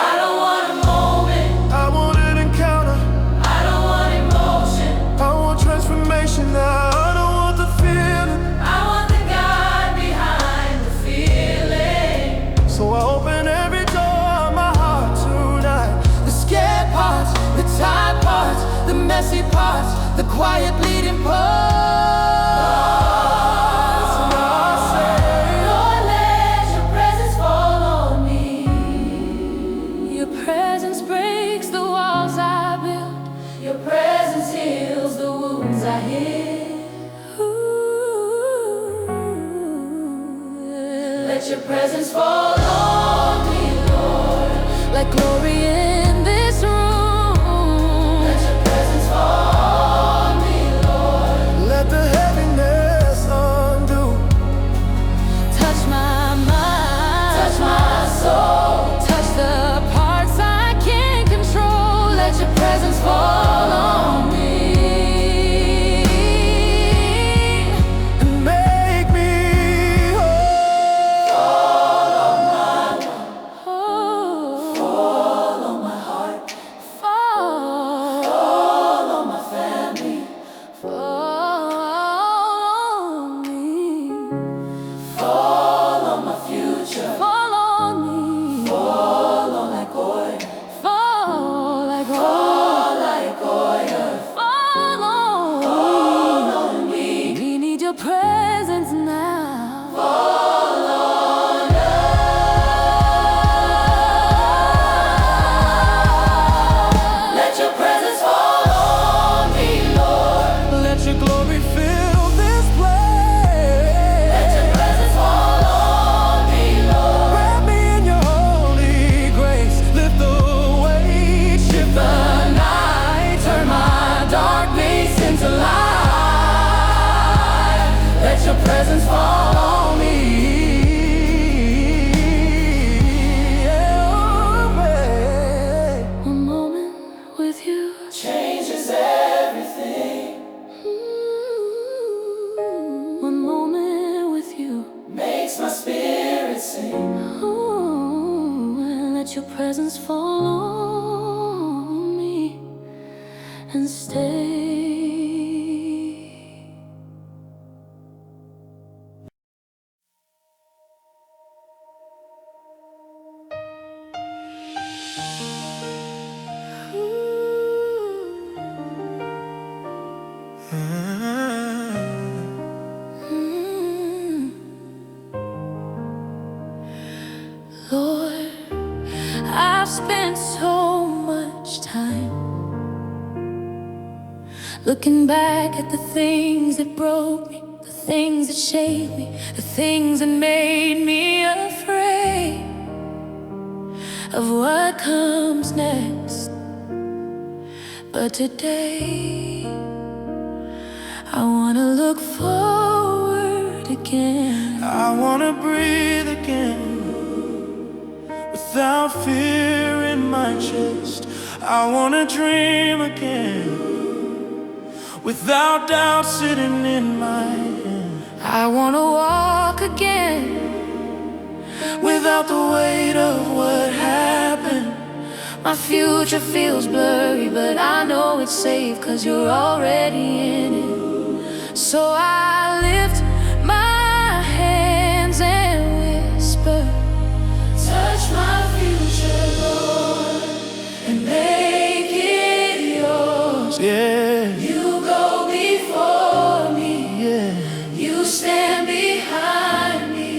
I don't want a moment, I want an encounter, I don't want emotion, I want transformation now. I don't want the feeling, I want the God behind the feeling. so I open every door of my heart tonight. The scared parts, the tired parts, the messy parts, the quiet bleeding parts. And I say, Lord, let your presence fall on me. Your presence breaks the walls I built. Your presence heals the wounds I heal. Let your presence fall on me, Lord. Like glory in this room. Let your presence fall on me, Lord. let the heaviness undo. Touch my mind, Touch my soul. touch the parts I can't control. Let your presence fall on me And make me whole. Fall on my heart. Fall on my family. Fall on my future. Fall on like oil. Fall like oil. Fall on me. We need your presence now. Fall on us. Let your presence fall on me, Lord. Let your glory fill this Let place. your presence fall on me, Lord. Wrap me in your holy grace. Lift the weight, shift the night, turn my darkness into light. Let your presence fall on me. Yeah, babe. One moment with you. Changes everything. One moment with you. Makes my spirit sing. And let your presence fall on me and stay. Lord, I've spent so much time looking back at the things that broke me, the things that shaped me, the things that made me afraid of what comes next. But today, I wanna look forward again. I wanna breathe again without fear in my chest. I wanna dream again without doubt sitting in my head. I wanna walk again Without the weight of what happened. My future feels blurry, but I know it's safe, 'cause you're already in it. So I lift my hands and whisper, Touch my future, Lord, and make it yours. Yeah, You go before me. yeah. You stand behind me.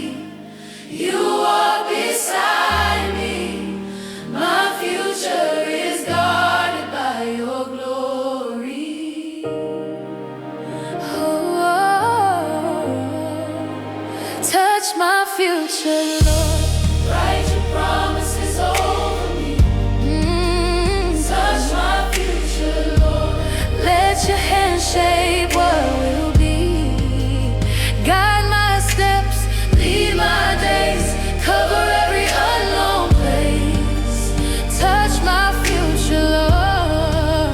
future, Lord. Write your promises over me. Touch my future, Lord. Let your hand shape what will be. Guide my steps, lead my days, cover every unknown place. Touch my future, Lord.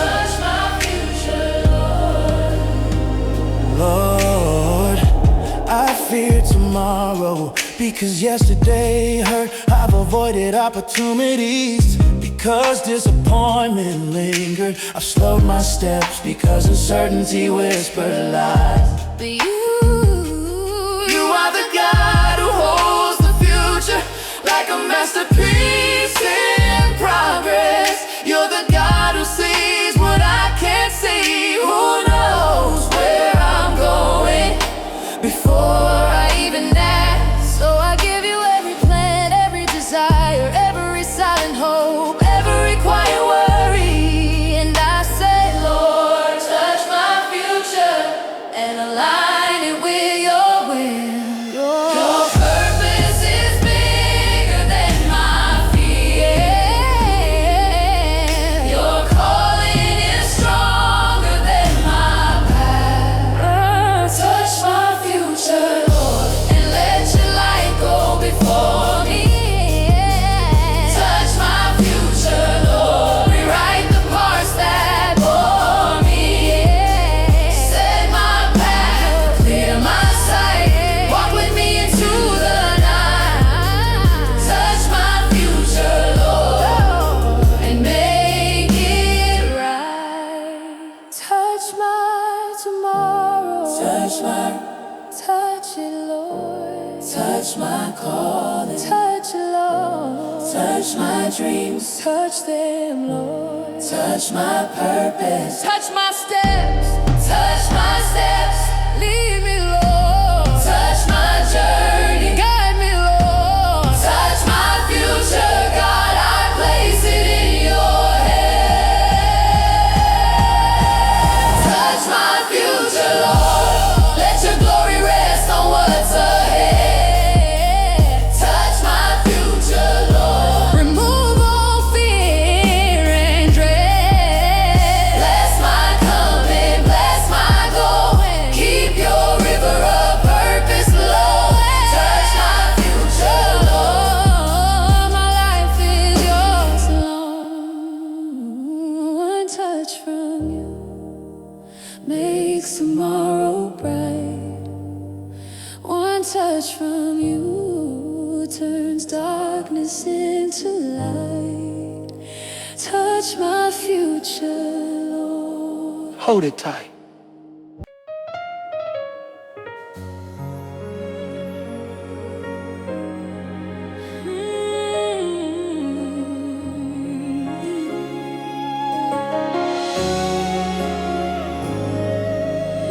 Touch my future, Lord. Lord, I fear tomorrow because yesterday hurt. I've avoided opportunities because disappointment lingered. I've slowed my steps because uncertainty whispered lies. But You are the God who holds the future like a masterpiece in progress. You're the God who sees what I can't see. Who knows where I'm going before I even ask? so I give you every plan, every desire, every silent hope, every quiet worry. And I say, Lord, touch my future and align it with your will. Your purpose is bigger than my fear. Your calling is stronger than my past. Touch my future, Lord, and let your light go before me. Touch my future, Lord, rewrite the parts that bore me. Set my path, clear my sight, walk with me into the night. Touch my future, Lord, and make it Right. Touch my tomorrow. touch Touch it, Lord. my calling, Touch it, Lord. touch my dreams, Touch them, Lord. touch my purpose, Touch my steps. touch my steps, Lead me, Lord. touch my journey, Guide me, Lord. touch my future, God, I place it in your hands. Touch my future, Lord, let your glory rest on what's ahead. Touch my future, Lord, Remove all fear and dread. bless my coming, bless my going, keep your river of purpose flowing. Touch my future, Lord. My life is yours alone. One touch from you makes tomorrow bright. One touch from you turns darkness into light. Touch my future, Lord. Hold it tight.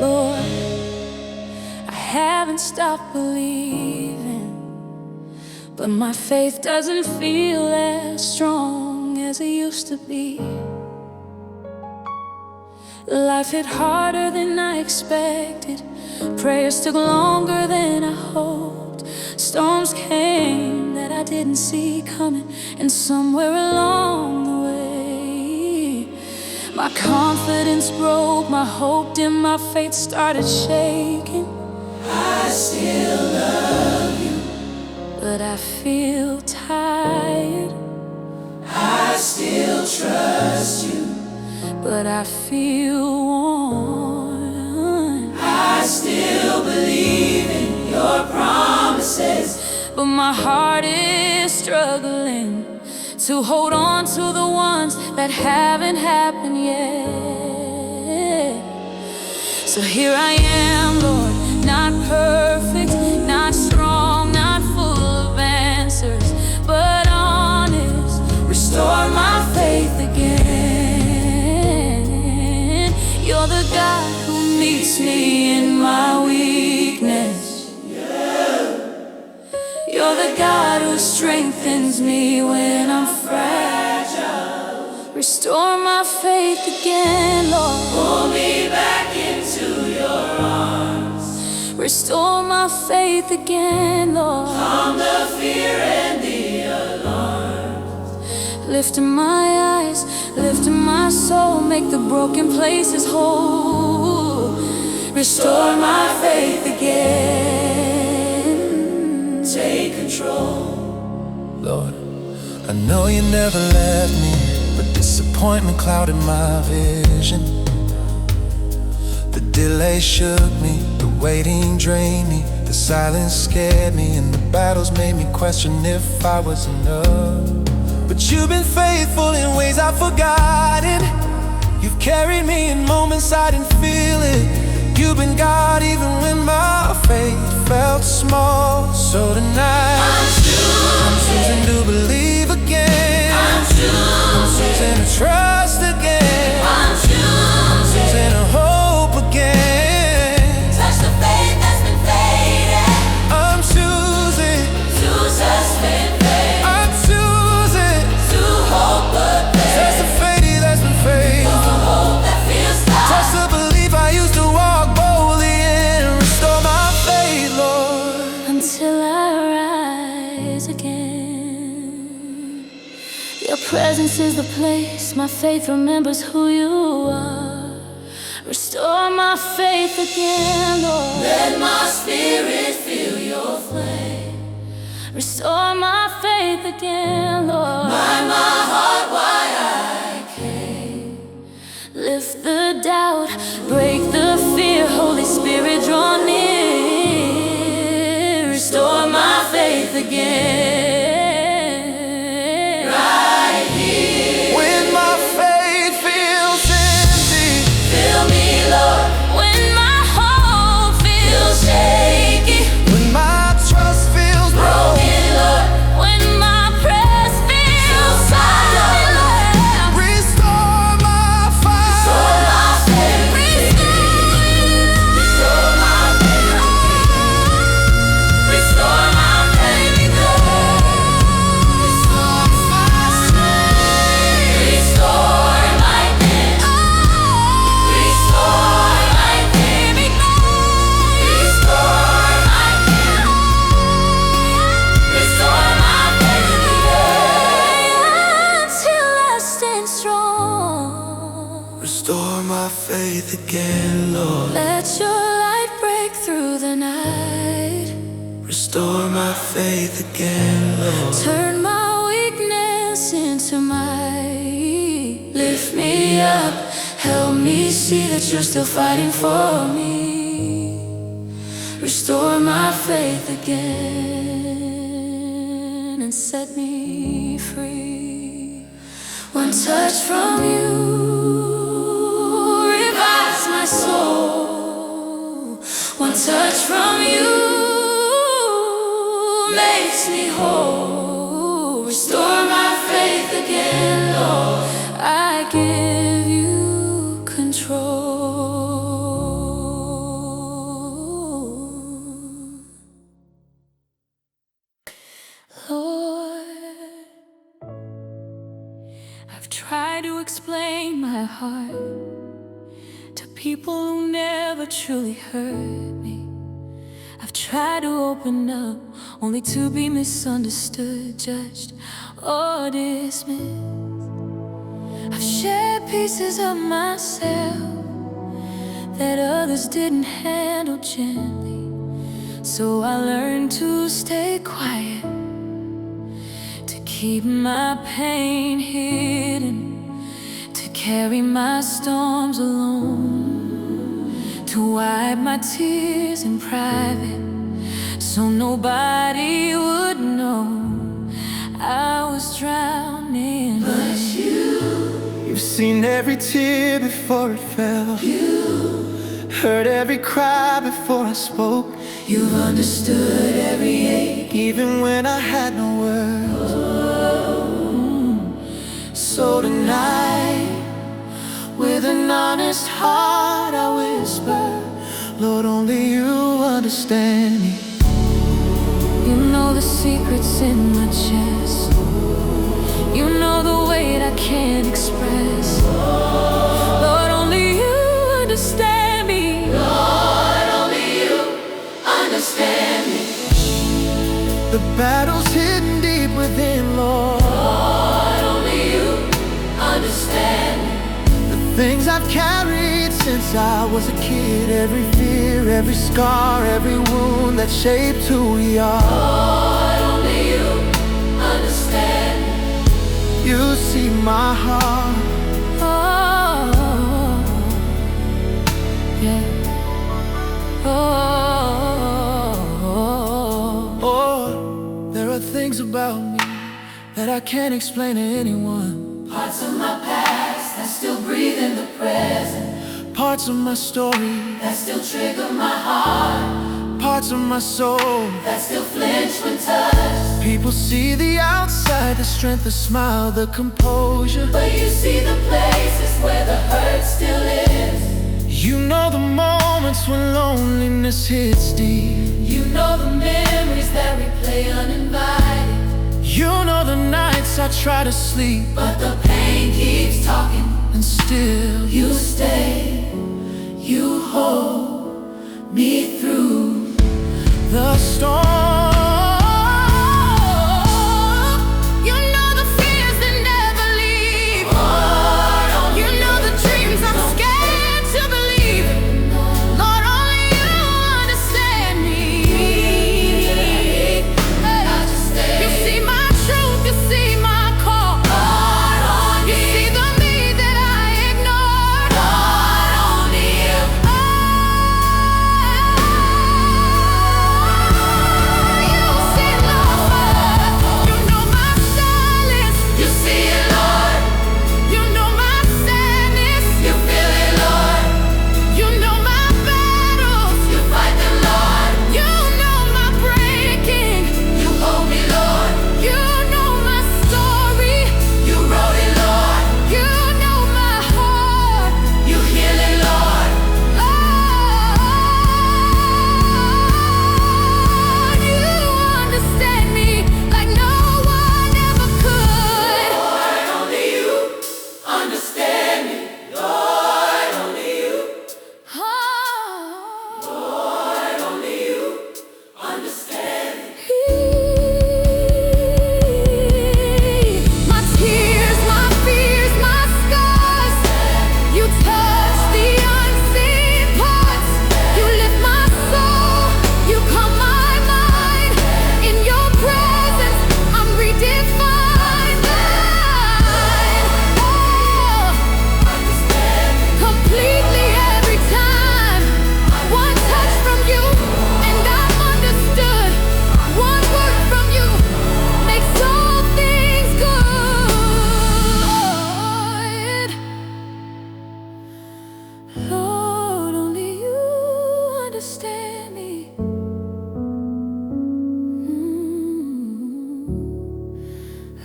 Lord, I haven't stopped believing, but my faith doesn't feel as strong as it used to be. Life hit harder than I expected. Prayers took longer than I hoped. Storms came that I didn't see coming, and somewhere along the way, my confidence broke, my hope dimmed, my faith started shaking. I still love you, But I feel tired, I still trust you, but I feel worn. I still believe in your promises. But my heart is struggling to hold on to the ones that haven't happened yet. So here I am, Lord, not perfect, not strong, not full of answers, but honest. Restore my faith again. You're the God who meets me in my weakness. You're the God who strengthens me when I'm fragile. Restore my faith again, Lord. Pull me back into your arms. Restore my faith again, Lord. Calm the fear and the alarm. Lifting my eyes, lifting my soul, make the broken places whole. Restore my faith again. Take control. Lord, I know you never left me, but disappointment clouded my vision. The delay shook me, the waiting drained me, the silence scared me, and the battles made me question if I was enough. But you've been faithful in ways I've forgotten. You've carried me in moments I didn't feel it. You've been God even when my faith felt small. So tonight I'm choosing to believe again. I'm choosing to trust again. I'm choosing to hope again. Touch the faith that's been faded. I'm choosing To suspend faith. I'm choosing To hope again. touch the faith that's been faded. The hope that feels Touch lost. the belief I used to walk boldly in. Restore my faith, Lord. Until I rise again. Your presence is the place, my faith remembers who you are. Restore my faith again, Lord. Let my spirit feel your flame. Restore my faith again, Lord. Mind my heart why I came. Lift the doubt, break the fear, Holy Spirit draw near. Restore my faith again. Right here. When my faith feels empty, Fill me, Lord. When my hope Feel feels shaky. when my trust feels broken, Broken, Lord. when my prayers feel silent, restore my fire. Restore my faith. Restore my faith. Restore my faith. Restore my strength. Restore my faith. Restore my faith. Restore my faith. Restore my faith until I stand strong. Restore my faith again, Lord. Let your light break through the night. Restore my faith again, Lord. Turn my weakness into might. Lift me up, help me see that you're still fighting for me. Restore my faith again and set me free. One touch from you revives my soul. One touch from you makes me whole. Restore my faith again, Lord. I give you control. Lord, I've tried to explain my heart to people who never truly heard me. I've tried to open up only to be misunderstood, judged, or dismissed. I've shared pieces of myself that others didn't handle gently. So I learned to stay quiet, to keep my pain hidden, to carry my storms alone, to wipe my tears in private so nobody would know I was drowning. But You've seen every tear before it fell. You heard every cry before I spoke. You've understood every ache. Even when I had no words. So tonight, with an honest heart, I whisper, Lord, only you understand me. you know the secrets in my chest. You know the weight I can't express. Lord, only you understand me. Lord, only you Things I've carried since I was a kid. Every fear, every scar, every wound that shaped who we are. Lord, only you understand. You see my heart. Oh, yeah. Oh, there are things about me that I can't explain to anyone. Parts of my past that still breathe in the present. Parts of my story that still trigger my heart. Parts of my soul that still flinch when touched. People see the outside, the strength, the smile, the composure, but you see the places where the hurt still is. You know the moments when loneliness hits deep. You know the memories that replay uninvited. You know the nights I try to sleep, but the pain keeps talking. And still you stay. You hold me through the storm.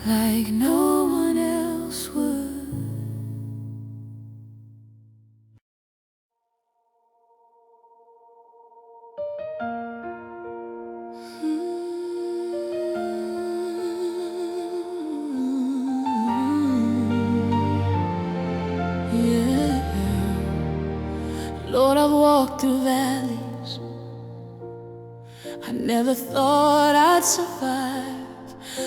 Like no one else would. Yeah. Lord, I've walked through valleys I never thought I'd survive.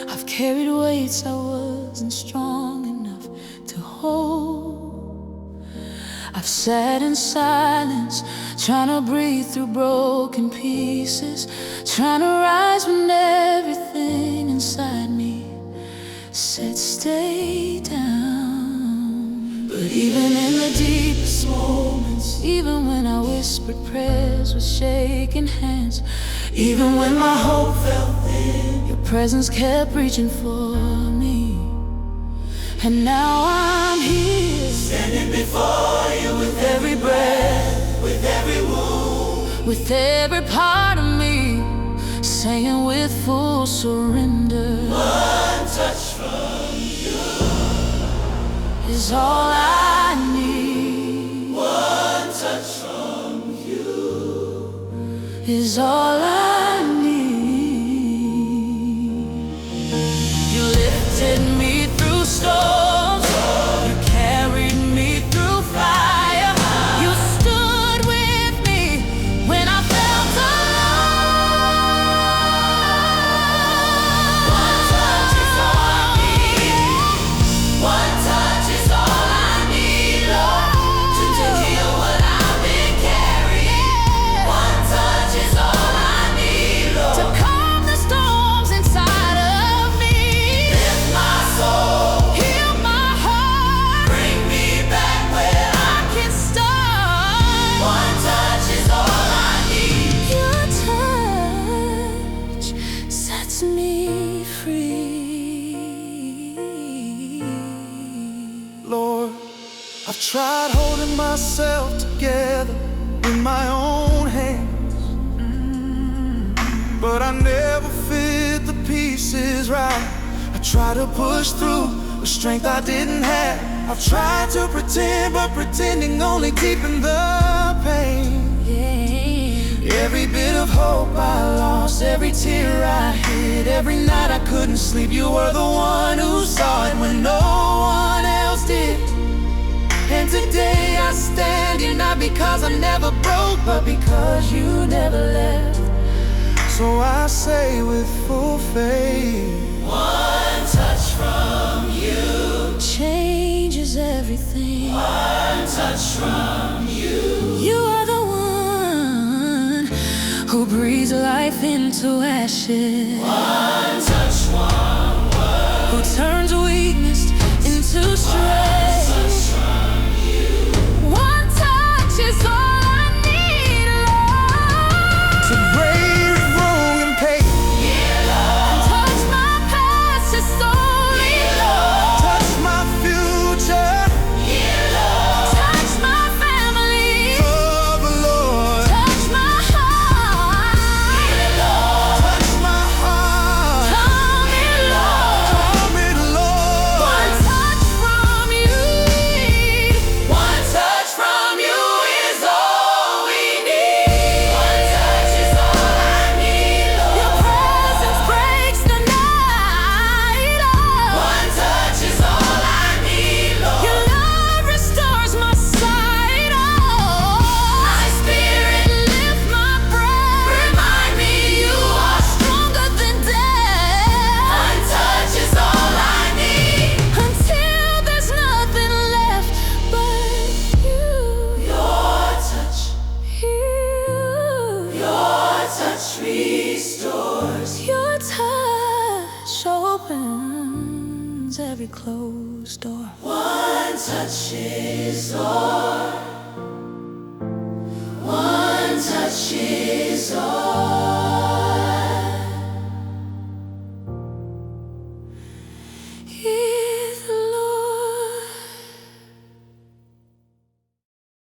I've carried weights I wasn't strong enough to hold. I've sat in silence, trying to breathe through broken pieces, trying to rise when everything inside me said stay down. But even in the deepest moments, even when I whispered prayers with shaking hands, even when my hope fell thin, your presence kept reaching for me. And now I'm here, standing before you with every breath, with every wound, with every part of me, saying with full surrender, one touch from you is all I need. One touch from you is all I need. You lifted me through storms, you carried me through fire, you stood with me when I felt alone. One touch is all I need. One touch is all I need, Lord. holding myself together with my own hands, but I never fit the pieces right. I try to push through with strength I didn't have. I've tried to pretend, but pretending only deepened the pain. Every bit of hope I lost, every tear I hid, every night I couldn't sleep. You were the one who saw it when no one else did. And today I stand here not because I never broke, but because you never left. So I say with full faith, one touch from you changes everything. One touch from you. You are the one who breathes life into ashes. One touch, one word, who turns weakness into strength. One touch from you. One touch is all I need, Lord. To brave wrong and pain. Yeah, Lord. Touch my past, it's only Lord. Touch my future. Yeah, Lord. Touch my family. Cover, Lord. Touch my heart. Yeah, Lord. Touch my heart. Come in, Lord. Come in, Lord. One touch from you. One touch from you is all we need. One touch is all I need, Lord. Your presence breaks the night. One touch is all I need, Lord. Your love restores my sight. My spirit Lift my breath. remind me you are Stronger than death. One touch is all I need. Until there's nothing left but you. Your touch, You. your touch restores. Your touch opens every closed door. One touch is all. One touch is all.